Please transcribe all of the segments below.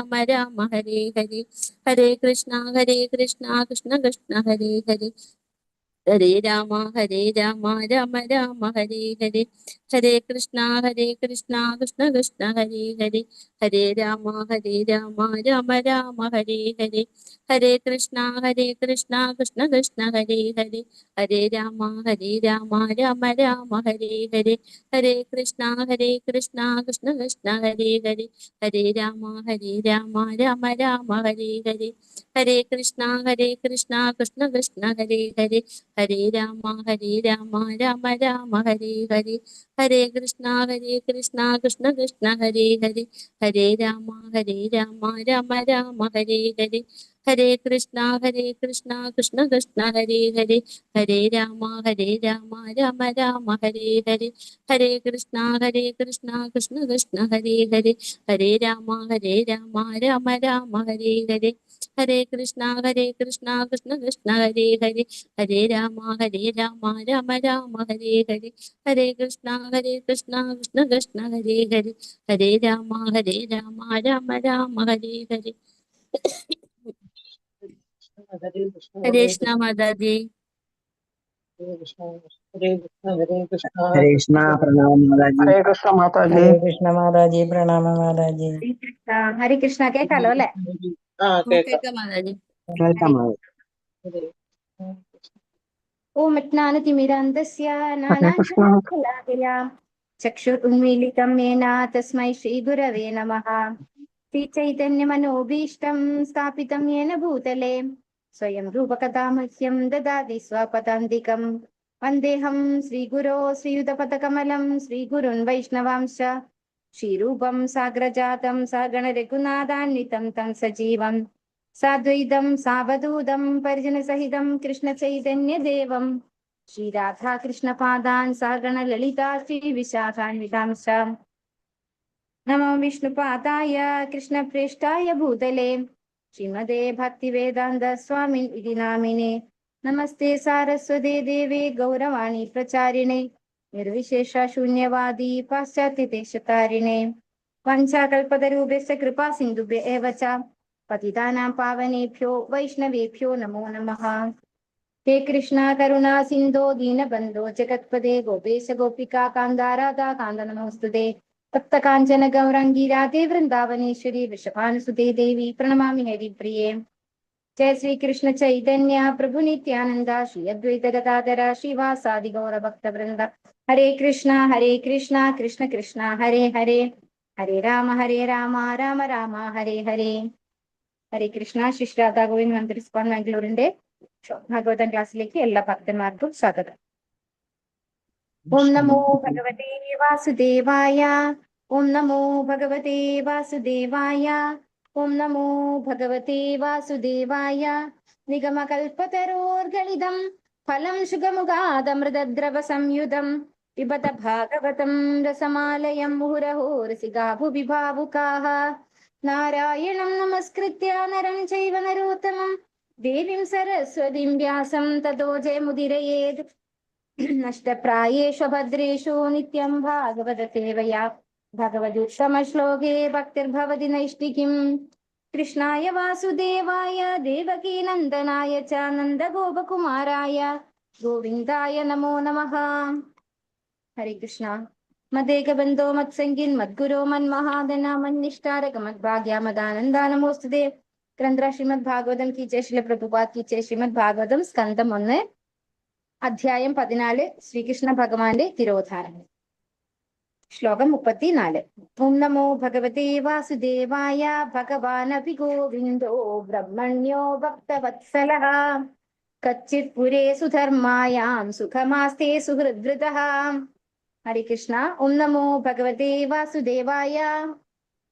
രാമ രാമ ഹരേ ഹരേ. ഹരേ കൃഷ്ണ കൃഷ്ണ കൃഷ്ണ ഹരേ ഹരേ. ഹരേ രാമ രാമ രാമ ഹരേ ഹരേ. ഹരേ കൃഷ്ണ കൃഷ്ണ കൃഷ്ണ ഹരേ ഹരേ. ഹരേ രാമ രാമ രാമ ഹരേ ഹരേ. ഹരേ കൃഷ്ണ കൃഷ്ണ കൃഷ്ണ ഹരേ ഹരേ. ഹരേ രാമ രാമ രാമ ഹരേ ഹരേ. ഹരേ കൃഷ്ണ കൃഷ്ണ കൃഷ്ണ ഹരേ ഹരേ. ഹരേ രാമ രാമ രാമ ഹരേ ഹരേ. ഹരേ കൃഷ്ണ കൃഷ്ണ കൃഷ്ണ ഹരേ ഹരേ. ഹരേ രാമ രാമ രാമ ഹരേ ഹരേ. ഹരേ കൃഷ്ണ കൃഷ്ണ കൃഷ്ണ ഹരേ ഹരേ. ഹരേ രാമ രാമ രാമ ഹരേ ഹരേ. ഹരേ കൃഷ്ണ കൃഷ്ണ കൃഷ്ണ ഹരേ ഹരേ. ഹരേ രാമ രാമ രാമ ഹരേ ഹരേ. ഹരേ കൃഷ്ണ കൃഷ്ണ കൃഷ്ണ ഹരേ ഹരേ. ഹരേ രാമ രാമ രാമ ഹരേ ഹരേ. ഹരേ കൃഷ്ണ കൃഷ്ണ കൃഷ്ണ ഹരേ ഹരേ. ഹരേ രാമ രാമ രാമ ഹരേ ഹരേ. ഹരേ കൃഷ്ണ കൃഷ്ണ ഹരേ ഹരേ. ഹരേ രാമ രാമ രാമ ഹരേ ഹരേ. ഹരേ കൃഷ്ണ മാതാജി. ഹരേ കൃഷ്ണ പ്രണാമം മാതാജി. ഹരേ കൃഷ്ണ മാതാജി. ഹരേ കൃഷ്ണ മാതാജി. പ്രണാമം മാതാജി. ഹരേ കൃഷ്ണ. കേക്കാലോ അല്ലെ? കേൾക്കാം മാതാജി. കേൾക്കാം മാതാജി. ഓം അജ്ഞാനതിമിരാന്ധസ്യ നാനാഞ്ജനശലാകയാ ചക്ഷുരുന്മീലിതം യേന തസ്മൈ ശ്രീഗുരവേ നമഃ. ശ്രീചൈതന്യമനോഭീഷ്ടം സ്ഥാപിതം യേന ഭൂതലേ സ്വയം രൂപകഥാ മഹ്യം ദദാതി സ്വപദാന്തികം. വന്ദേഹം ശ്രീഗുരോ ശ്രീയുതപദകമലം ശ്രീഗുരുൻ വൈഷ്ണവാംശ്ച ശ്രീരൂപം സാഗ്രജാതം സഗണ രഘുനാഥാന്വിതം തം സജീവം സാദ്വൈതം സാവധൂതം പരിജനസഹിതം കൃഷ്ണചൈതന്യദേവം ശ്രീരാധാകൃഷ്ണപാദാൻ സഗണ ലളിതാ ശ്രീവിശാഖാന്വിതാംശ്ച. നമോ വിഷ്ണുപാദായ കൃഷ്ണപ്രേഷ്ഠായ ഭൂതലേ ശ്രീമദേ ഭക്തിവേദാന്ത സ്വാമിൻ ഇതി നാമിനെ. നമസ്തേ സാരസ്വതേ ദേവേ ഗൗരവാണി പ്രചാരിണേ നിർവിശേഷ ശൂന്യവാദി പാശ്ചാത്യദേശതാരിണേ. വഞ്ചാകൽപതരൂപേശ്ച കൃപാ സിന്ധുഭ്യ ഏവ ച പതിതാനാം പാവനേഭ്യോ വൈഷ്ണവേഭ്യോ നമോ നമഃ. ഹേ കൃഷ്ണ കരുണാ സിന്ധോ ദീനബന്ധോ ജഗത്പദേ ഗോപേശ ഗോപികാ കാന്ത രാധാ കാന്ത നമോസ്തുതേ. തപ്ത കാഞ്ചന ഗൗരാംഗി രാധേ വൃന്ദാവനേശ്വരി വൃഷഭാനുസുതേ ദേവി പ്രണമാമി ഹരിപ്രിയേ. ജയ ശ്രീ കൃഷ്ണ ചൈതന്യ പ്രഭു നിത്യാനന്ദ ശ്രീ അദ്വൈത ഗദാധര ശ്രീവാസാദി ഗൗര ഭക്തവൃന്ദ. ഹരേ കൃഷ്ണ കൃഷ്ണ കൃഷ്ണ ഹരേ ഹരേ. ഹരേ രാമ രാമ രാമ ഹരേ ഹരേ. ഹരേ കൃഷ്ണ. ശ്രീ രാധാ ഗോവിന്ദ് മന്ദിർ ഇസ്കോൺ ബാംഗ്ലൂരിന്റെ ഭാഗവതം ക്ലാസ്സിലേക്ക് എല്ലാ ഭക്തന്മാർക്കും സ്വാഗതം. ഓം നമോ ഭഗവതേ വാസുദേവായ. ഓം നമോ ഭഗവതേ വാസുദേവായ. ഓം നമോ ഭഗവതേ വാസുദേവായ. നിഗമകൽപതരോർഗളിതം ഫലം സുഗമുഖാദമൃതദ്രവ സംയുതം പിബത ഭാഗവതം രസമാലയം മുഹുരഹോ രസികാ ഭുവി ഭാവുകാഃ. നാരായണം നമസ്കൃത്യ നരം ചൈവ നരോത്തമം ദേവീം സരസ്വതീം വ്യാസം തതോ ജയമുദീരയേത്. നഷ്ടപ്രായേഷു ഭദ്രേഷു നിത്യം ഭാഗവത സേവയാ ഭഗവതുത്തമശ്ലോകേ ഭക്തിർഭവതി നൈഷ്ഠികിം. കൃഷ്ണായ വാസുദേവായ ദേവകീ നന്ദനായ ച നന്ദഗോപകുമാരായ ഗോവിന്ദായ നമോ നമഃ. ഹരേ കൃഷ്ണ. മദേകബന്ധോ മത്സംഗിൻ മദ്ഗുരോ മന്മഹാദന മന്നിഷ്ഠാരക മദ്ഭാഗ്യ മദാനന്ദ നമോസ്തുതേ. ഗ്രന്ഥ ശ്രീമദ് ഭാഗവതം കി ജയ. ശ്രീല പ്രഭുപാദ് കി ജയ. ശ്രീമദ് ഭാഗവതം സ്കന്ധം 1 അധ്യായം 14 ശ്രീകൃഷ്ണ ഭഗവാന്റെ തിരോധാനം. ശ്ലോകം 34. ഓം നമോ ഭഗവതേ വാസുദേവായ. ഭഗവാനപി ഗോവിന്ദോ ബ്രഹ്മണ്യോ ഭക്തവത്സലഃ കച്ചിത് പുരേ സുധർമായാം സുഖമാസ്തേ സുഹൃദ്വൃതഃ. ഹരേ കൃഷ്ണ. ഓം നമോ ഭഗവതേ വാസുദേവായ.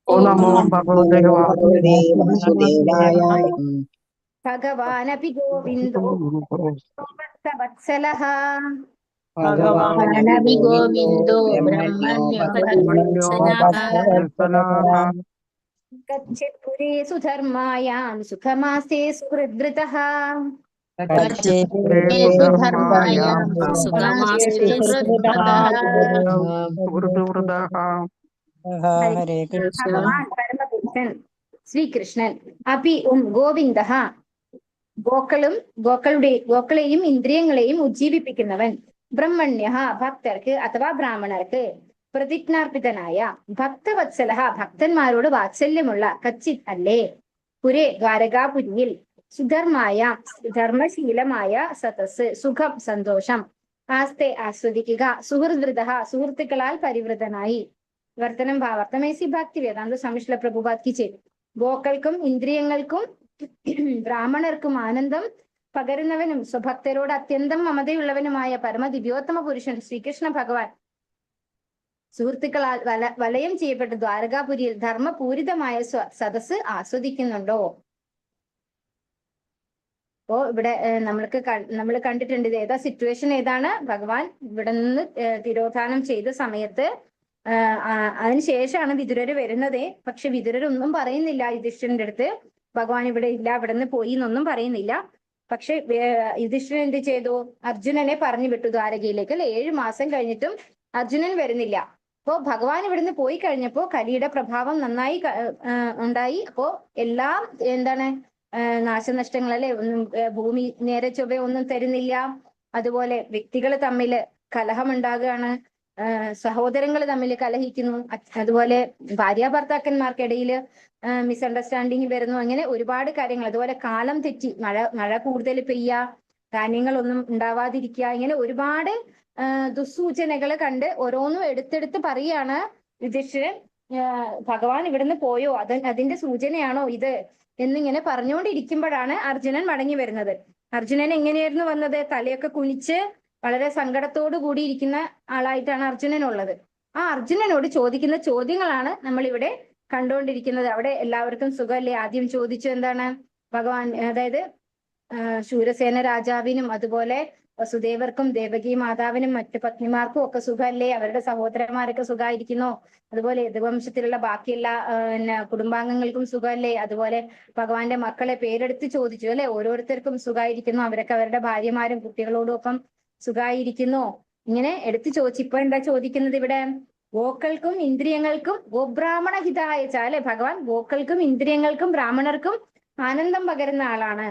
ഓം നമോ ഭഗവതേ വാസുദേവായ. ഭഗവാനപി ഗോവിന്ദോ ഭക്തവത്സലഃ ഭഗവാനപി ഗോവിന്ദോ ബ്രഹ്മണ്യോ കച്ചിത് പുരേ സുധർമായാം സുഖമാസ്തേ സുഹൃദ്വൃതഃ. ഹരേ കൃഷ്ണ. ഭഗവാൻ പരമപുരുഷൻ ശ്രീകൃഷ്ണൻ. അപി ഗോവിന്ദ ഗോക്കളെയും ഇന്ദ്രിയങ്ങളെയും ഉജ്ജീവിപ്പിക്കുന്നവൻ. ബ്രഹ്മണ്യ ഭക്തർക്ക് അഥവാ ബ്രാഹ്മണർക്ക്. പ്രതിജ്ഞാർപ്പിതനായ. ഭക്തവത്സല ഭക്തന്മാരോട് വാത്സല്യമുള്ള. കച്ചിത് അല്ലേ. പുരേ ദ്വാരകാപുരിയിൽ. സുധർമായ ധർമ്മശീലമായ. സതസ് സുഖം സന്തോഷം. ആസ്തെ ആസ്വദിക്കുക. സുഹൃദ്വൃത സുഹൃത്തുക്കളാൽ പരിവൃതനായി. വർത്തനം ഭാവാർത്ഥമേസി ഭക്തി വേദാന്ത സമിശ്ല പ്രഭുപാത് കി ജയ്. ഗോക്കൾക്കും ഇന്ദ്രിയങ്ങൾക്കും ബ്രാഹ്മണർക്കും ആനന്ദം പകരുന്നവനും സ്വഭക്തരോട് അത്യന്തം മമതയുള്ളവനുമായ പരമദിവ്യോത്തമ പുരുഷൻ ശ്രീകൃഷ്ണ ഭഗവാൻ സുഹൃത്തുക്കളാൽ വലയം ചെയ്യപ്പെട്ട ദ്വാരകാപുരിയിൽ ധർമ്മപൂരിതമായ സദസ് ആസ്വദിക്കുന്നുണ്ടോ? അപ്പോ ഇവിടെ നമ്മൾ കണ്ടിട്ടുണ്ട് ഇത് ഏതാ സിറ്റുവേഷൻ ഏതാണ്? ഭഗവാൻ ഇവിടെ നിന്ന് തിരോധാനം ചെയ്ത സമയത്ത് അതിനുശേഷമാണ് വിതുരര് വരുന്നത്. പക്ഷെ വിതുരരൊന്നും പറയുന്നില്ല യുധിഷ്ഠിരന്റെ അടുത്ത് ഭഗവാൻ ഇവിടെ ഇല്ല, ഇവിടെ നിന്ന് പോയി എന്നൊന്നും പറയുന്നില്ല. പക്ഷെ യുധിഷ്ഠിരൻ എന്ത് ചെയ്തു? അർജുനനെ പറഞ്ഞു വിട്ടു ദ്വാരകയിലേക്ക്. അല്ലെ, 7 മാസം കഴിഞ്ഞിട്ടും അർജുനൻ വരുന്നില്ല. അപ്പോ ഭഗവാൻ ഇവിടുന്ന് പോയി കഴിഞ്ഞപ്പോ കലിയുടെ പ്രഭാവം നന്നായി ഉണ്ടായി. അപ്പോ എല്ലാം എന്താണ് നാശനഷ്ടങ്ങൾ, അല്ലെ, ഭൂമി നേരെ ചൊവ്വ ഒന്നും തരുന്നില്ല. അതുപോലെ വ്യക്തികൾ തമ്മിൽ കലഹമുണ്ടാകുകയാണ്, സഹോദരങ്ങൾ തമ്മിൽ കലഹിക്കുന്നു. അതുപോലെ ഭാര്യാഭർത്താക്കന്മാർക്കിടയിൽ മിസ്അണ്ടർസ്റ്റാൻഡിങ് വരുന്നു. അങ്ങനെ ഒരുപാട് കാര്യങ്ങൾ. അതുപോലെ കാലം തെറ്റി മഴ കൂടുതൽ പെയ്യുക, ധാന്യങ്ങളൊന്നും ഉണ്ടാവാതിരിക്കുക, ഇങ്ങനെ ഒരുപാട് ദുസ്സൂചനകൾ കണ്ട് ഓരോന്നും എടുത്തെടുത്ത് പറയാണ് യുധിഷ്ഠിരൻ. ഭഗവാൻ ഇവിടുന്ന് പോയോ, അതിന്റെ സൂചനയാണോ ഇത് എന്നിങ്ങനെ പറഞ്ഞുകൊണ്ടിരിക്കുമ്പോഴാണ് അർജുനൻ മടങ്ങി വരുന്നത്. അർജുനൻ എങ്ങനെയായിരുന്നു വന്നത്? തലയൊക്കെ കുനിച്ച് വളരെ സങ്കടത്തോടു കൂടി ഇരിക്കുന്ന ആളായിട്ടാണ് അർജുനൻ ഉള്ളത്. ആ അർജുനനോട് ചോദിക്കുന്ന ചോദ്യങ്ങളാണ് നമ്മൾ ഇവിടെ കണ്ടുകൊണ്ടിരിക്കുന്നത്. അവിടെ എല്ലാവർക്കും സുഖമല്ലേ? ആദ്യം ചോദിച്ചു എന്താണ്? ഭഗവാൻ, അതായത് ശൂരസേന രാജാവിനും അതുപോലെ വസുദേവർക്കും ദേവകി മാതാവിനും മറ്റു പത്നിമാർക്കും ഒക്കെ സുഖമല്ലേ? അവരുടെ സഹോദരന്മാരൊക്കെ സുഖമായിരിക്കുന്നോ? അതുപോലെ യദുവംശത്തിലുള്ള ബാക്കിയുള്ള കുടുംബാംഗങ്ങൾക്കും സുഖമല്ലേ? അതുപോലെ ഭഗവാന്റെ മക്കളെ പേരെടുത്ത് ചോദിച്ചു, അല്ലെ, ഓരോരുത്തർക്കും സുഖമായിരിക്കുന്നു, അവരൊക്കെ അവരുടെ ഭാര്യമാരും കുട്ടികളോടും ഒപ്പം സുഖമായിരിക്കുന്നു. ഇങ്ങനെ എടുത്തു ചോദിച്ചു. ഇപ്പൊ എന്താ ചോദിക്കുന്നത് ഇവിടെ? ഗോക്കൾക്കും ഇന്ദ്രിയങ്ങൾക്കും ഗോബ്രാഹ്മണ ഹിതായ അല്ലെ, ഭഗവാൻ ഗോക്കൾക്കും ഇന്ദ്രിയങ്ങൾക്കും ബ്രാഹ്മണർക്കും ആനന്ദം പകരുന്ന ആളാണ്.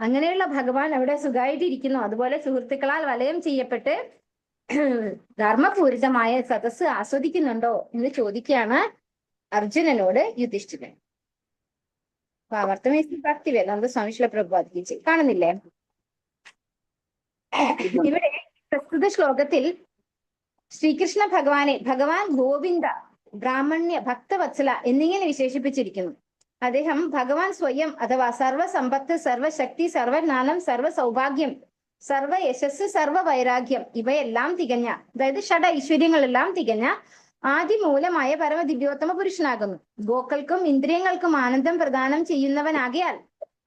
അങ്ങനെയുള്ള ഭഗവാൻ അവിടെ സുഖമായിട്ടിരിക്കുന്നു. അതുപോലെ സുഹൃത്തുക്കളാൽ വലയം ചെയ്യപ്പെട്ട് ധർമ്മപൂരിതമായ സദസ് ആസ്വദിക്കുന്നുണ്ടോ എന്ന് ചോദിക്കുകയാണ് അർജുനനോട് യുധിഷ്ഠിരൻ. ഭാവാർത്ഥമേസി ഭക്തി വേദാന്ത സ്വാമി പ്രഭുപാത് കി ജയ്. കാണുന്നില്ലേ? ഇവിടെ പ്രസ്തുത ശ്ലോകത്തിൽ ശ്രീകൃഷ്ണ ഭഗവാൻ ഗോവിന്ദ, ബ്രാഹ്മണ്യ, ഭക്തവത്സല എന്നിങ്ങനെ വിശേഷിപ്പിച്ചിരിക്കുന്നു. അദ്ദേഹം ഭഗവാൻ സ്വയം അഥവാ സർവസമ്പത്ത്, സർവശക്തി, സർവജ്ഞാനം, സർവസൗഭാഗ്യം, സർവ യശസ്, സർവ വൈരാഗ്യം ഇവയെല്ലാം തികഞ്ഞ, അതായത് ഷഡ ഐശ്വര്യങ്ങളെല്ലാം തികഞ്ഞ ആദിമൂലമായ പരമദിവ്യോത്തമ പുരുഷനാകുന്നു. ഗോക്കൾക്കും ഇന്ദ്രിയങ്ങൾക്കും ആനന്ദം പ്രദാനം ചെയ്യുന്നവനാകിയാൽ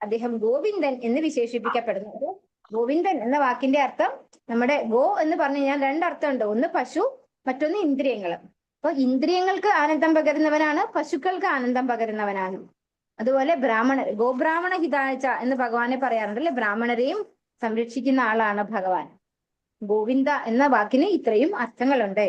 അദ്ദേഹം ഗോവിന്ദൻ എന്ന് വിശേഷിപ്പിക്കപ്പെടുന്നത്. ഗോവിന്ദൻ എന്ന വാക്കിന്റെ അർത്ഥം, നമ്മുടെ ഗോ എന്ന് പറഞ്ഞു കഴിഞ്ഞാൽ 2 അർത്ഥമുണ്ട്. ഒന്ന് പശു, മറ്റൊന്ന് ഇന്ദ്രിയങ്ങൾ. അപ്പൊ ഇന്ദ്രിയങ്ങൾക്ക് ആനന്ദം പകരുന്നവനാണ്, പശുക്കൾക്ക് ആനന്ദം പകരുന്നവനാണ്. അതുപോലെ ഗോബ്രാഹ്മണ ഹിതാഴ്ച എന്ന് ഭഗവാനെ പറയാറുണ്ട്, അല്ലെ, ബ്രാഹ്മണരെയും സംരക്ഷിക്കുന്ന ആളാണ് ഭഗവാൻ. ഗോവിന്ദ എന്ന വാക്കിന് ഇത്രയും അർത്ഥങ്ങളുണ്ട്.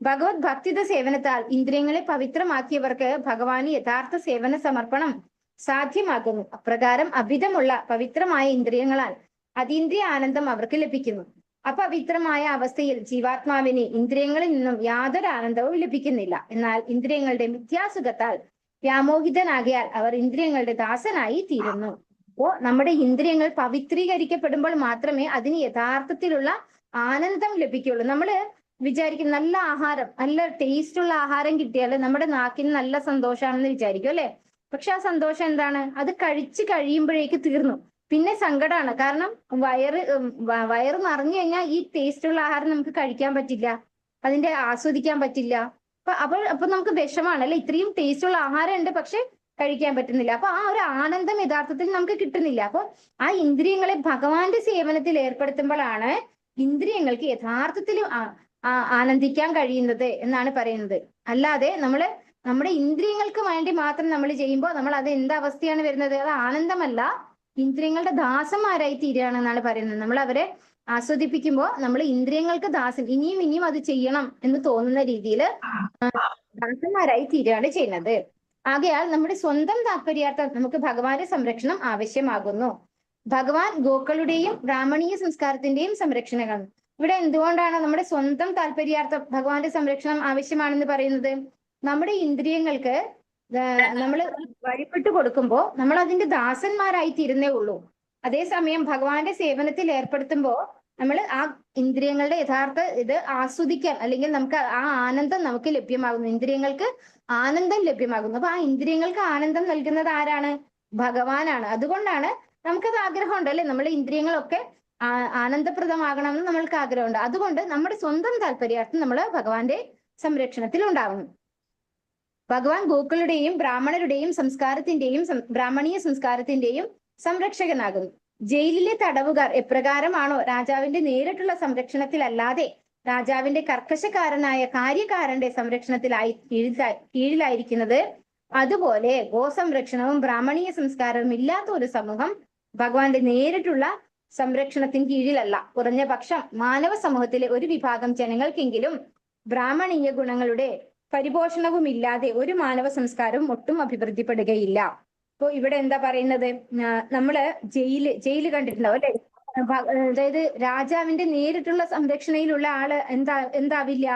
ഭഗവത് ഭക്തിയുടെ സേവനത്താൽ ഇന്ദ്രിയങ്ങളെ പവിത്രമാക്കിയവർക്ക് ഭഗവാന് യഥാർത്ഥ സേവന സമർപ്പണം സാധ്യമാകുന്നു. അപ്രകാരം അഭിതമുള്ള പവിത്രമായ ഇന്ദ്രിയങ്ങളാൽ അതീന്ദ്രിയ ആനന്ദം അവർക്ക് ലഭിക്കുന്നു. അപവിത്രമായ അവസ്ഥയിൽ ജീവാത്മാവിന് ഇന്ദ്രിയങ്ങളിൽ നിന്നും യാതൊരു ആനന്ദവും ലഭിക്കുന്നില്ല. എന്നാൽ ഇന്ദ്രിയങ്ങളുടെ മിഥ്യാസുഖത്താൽ വ്യാമോഹിതനാകിയാൽ അവർ ഇന്ദ്രിയങ്ങളുടെ ദാസനായി തീരുന്നു. അപ്പോ നമ്മുടെ ഇന്ദ്രിയങ്ങൾ പവിത്രീകരിക്കപ്പെടുമ്പോൾ മാത്രമേ അതിന് യഥാർത്ഥത്തിലുള്ള ആനന്ദം ലഭിക്കുള്ളൂ. നമ്മള് വിചാരിക്കും നല്ല ആഹാരം, നല്ല ടേസ്റ്റ് ഉള്ള ആഹാരം കിട്ടിയാൽ നമ്മുടെ നാക്കിന് നല്ല സന്തോഷമാണെന്ന് വിചാരിക്കും, അല്ലെ? പക്ഷെ ആ സന്തോഷം എന്താണ്? അത് കഴിച്ചു കഴിയുമ്പോഴേക്ക് തീർന്നു. പിന്നെ സങ്കടമാണ്. കാരണം വയറ് നിറഞ്ഞു കഴിഞ്ഞാൽ ഈ ടേസ്റ്റ് ഉള്ള ആഹാരം നമുക്ക് കഴിക്കാൻ പറ്റില്ല, അതിന്റെ ആസ്വദിക്കാൻ പറ്റില്ല. അപ്പൊ നമുക്ക് വിഷമാണ്, അല്ലെ? ഇത്രയും ടേസ്റ്റ് ഉള്ള ആഹാരം ഉണ്ട്, പക്ഷെ കഴിക്കാൻ പറ്റുന്നില്ല. അപ്പൊ ആ ഒരു ആനന്ദം യഥാർത്ഥത്തിൽ നമുക്ക് കിട്ടുന്നില്ല. അപ്പൊ ആ ഇന്ദ്രിയങ്ങളെ ഭഗവാന്റെ സേവനത്തിൽ ഏർപ്പെടുത്തുമ്പോഴാണ് ഇന്ദ്രിയങ്ങൾക്ക് യഥാർത്ഥത്തിൽ ആനന്ദിക്കാൻ കഴിയുന്നത് എന്നാണ് പറയുന്നത്. അല്ലാതെ നമ്മുടെ ഇന്ദ്രിയങ്ങൾക്ക് വേണ്ടി മാത്രം നമ്മൾ ചെയ്യുമ്പോൾ നമ്മൾ അത് എന്താ അവസ്ഥയാണ് വരുന്നത്? അത് ആനന്ദമല്ല, ഇന്ദ്രിയങ്ങളുടെ ദാസന്മാരായി തീരുകയാണ് എന്നാണ് പറയുന്നത്. നമ്മൾ അവരെ ആസ്വദിപ്പിക്കുമ്പോൾ നമ്മൾ ഇന്ദ്രിയങ്ങൾക്ക് ദാസൻ, ഇനിയും ഇനിയും അത് ചെയ്യണം എന്ന് തോന്നുന്ന രീതിയിൽ ദാസന്മാരായി തീരുകയാണ് ചെയ്യുന്നത്. ആകയാൽ നമ്മുടെ സ്വന്തം താല്പര്യാർത്ഥം നമുക്ക് ഭഗവാന്റെ സംരക്ഷണം ആവശ്യമാകുന്നു. ഭഗവാൻ ഗോക്കളുടെയും ബ്രാഹ്മണീയ സംസ്കാരത്തിന്റെയും സംരക്ഷണമാണ്. ഇവിടെ എന്തുകൊണ്ടാണ് നമ്മുടെ സ്വന്തം താല്പര്യാർത്ഥം ഭഗവാന്റെ സംരക്ഷണം ആവശ്യമാണെന്ന് പറയുന്നത്? നമ്മുടെ ഇന്ദ്രിയങ്ങൾക്ക് നമ്മൾ വഴിപ്പെട്ടു കൊടുക്കുമ്പോൾ നമ്മൾ അതിന്റെ ദാസന്മാരായി തീരുന്നേ ഉള്ളൂ. അതേസമയം ഭഗവാന്റെ സേവനത്തിൽ ഏർപ്പെടുത്തുമ്പോൾ നമ്മൾ ആ ഇന്ദ്രിയങ്ങളുടെ യഥാർത്ഥ ഇത് ആസ്വദിക്കാൻ, അല്ലെങ്കിൽ നമുക്ക് ആ ആനന്ദം നമുക്ക് ലഭ്യമാകുന്നു, ഇന്ദ്രിയങ്ങൾക്ക് ആനന്ദം ലഭ്യമാകുന്നു. അപ്പൊ ആ ഇന്ദ്രിയങ്ങൾക്ക് ആനന്ദം നൽകുന്നത് ആരാണ്? ഭഗവാനാണ്. അതുകൊണ്ടാണ് നമുക്കത് ആഗ്രഹമുണ്ട് അല്ലെ, നമ്മുടെ ഇന്ദ്രിയങ്ങളൊക്കെ ആനന്ദപ്രദമാകണമെന്ന് നമ്മൾക്ക് ആഗ്രഹമുണ്ട്. അതുകൊണ്ട് നമ്മുടെ സ്വന്തം താല്പര്യാർത്ഥം നമ്മൾ ഭഗവാന്റെ സംരക്ഷണത്തിൽ ഉണ്ടാവണം. ഭഗവാൻ ഗോക്കളുടെയും ബ്രാഹ്മണരുടെയും ബ്രാഹ്മണീയ സംസ്കാരത്തിന്റെയും സംരക്ഷകനാകുന്നു. ജയിലിലെ തടവുകാർ എപ്രകാരമാണോ രാജാവിന്റെ നേരിട്ടുള്ള സംരക്ഷണത്തിലല്ലാതെ രാജാവിന്റെ കർക്കശക്കാരനായ കാര്യക്കാരന്റെ കീഴിലായിരിക്കുന്നത്, അതുപോലെ ഗോസംരക്ഷണവും ബ്രാഹ്മണീയ സംസ്കാരവും ഇല്ലാത്ത ഒരു സമൂഹം ഭഗവാന്റെ നേരിട്ടുള്ള സംരക്ഷണത്തിന് കീഴിലല്ല. കുറഞ്ഞ പക്ഷം മാനവ സമൂഹത്തിലെ ഒരു വിഭാഗം ജനങ്ങൾക്കെങ്കിലും ബ്രാഹ്മണീയ ഗുണങ്ങളുടെ പരിപോഷണവും ഇല്ലാതെ ഒരു മാനവ സംസ്കാരവും ഒട്ടും അഭിവൃദ്ധിപ്പെടുകയില്ല. ഇപ്പൊ ഇവിടെ എന്താ പറയുന്നത്? നമ്മള് ജയില് കണ്ടിട്ടുണ്ടാവും അല്ലെ? അതായത് രാജാവിന്റെ നേരിട്ടുള്ള സംരക്ഷണയിലുള്ള ആള് എന്താവില്ല?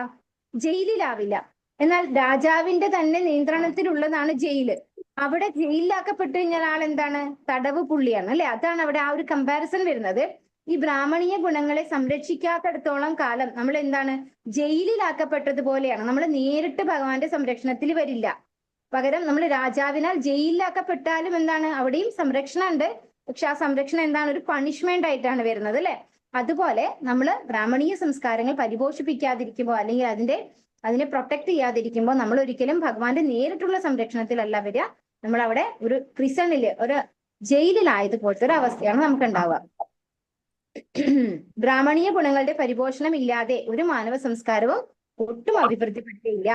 ജയിലിലാവില്ല. എന്നാൽ രാജാവിന്റെ തന്നെ നിയന്ത്രണത്തിലുള്ളതാണ് ജയില്. അവിടെ ജയിലിലാക്കപ്പെട്ടു കഴിഞ്ഞാൽ ആളെന്താണ്? തടവ് പുള്ളിയാണ് അല്ലെ? അതാണ് അവിടെ ആ ഒരു കമ്പാരിസൺ വരുന്നത്. ഈ ബ്രാഹ്മണീയ ഗുണങ്ങളെ സംരക്ഷിക്കാത്തടത്തോളം കാലം നമ്മൾ എന്താണ്? ജയിലിലാക്കപ്പെട്ടതുപോലെയാണ്. നമ്മൾ നേരിട്ട് ഭഗവാന്റെ സംരക്ഷണത്തിൽ വരില്ല. പകരം നമ്മൾ രാജാവിനാൽ ജയിലിലാക്കപ്പെട്ടാലും എന്താണ്? അവിടെയും സംരക്ഷണം ഉണ്ട്. പക്ഷെ ആ സംരക്ഷണം എന്താണ്? ഒരു പണിഷ്മെന്റ് ആയിട്ടാണ് വരുന്നത് അല്ലെ? അതുപോലെ നമ്മൾ ബ്രാഹ്മണീയ സംസ്കാരങ്ങൾ പരിപോഷിപ്പിക്കാതിരിക്കുമ്പോൾ, അല്ലെങ്കിൽ അതിനെ പ്രൊട്ടക്ട് ചെയ്യാതിരിക്കുമ്പോൾ നമ്മൾ ഒരിക്കലും ഭഗവാന്റെ നേരിട്ടുള്ള സംരക്ഷണത്തിലല്ല വരിക. നമ്മൾ അവിടെ ഒരു പ്രിസണില്, ഒരു ജയിലിലായതുപോലത്തെ ഒരു അവസ്ഥയാണ് നമുക്ക് ഉണ്ടാവുക. ബ്രാഹ്മണീയ ഗുണങ്ങളുടെ പരിപോഷണം ഇല്ലാതെ ഒരു മാനവ സംസ്കാരവും ഒട്ടും അഭിവൃദ്ധിപ്പെടുകയില്ല.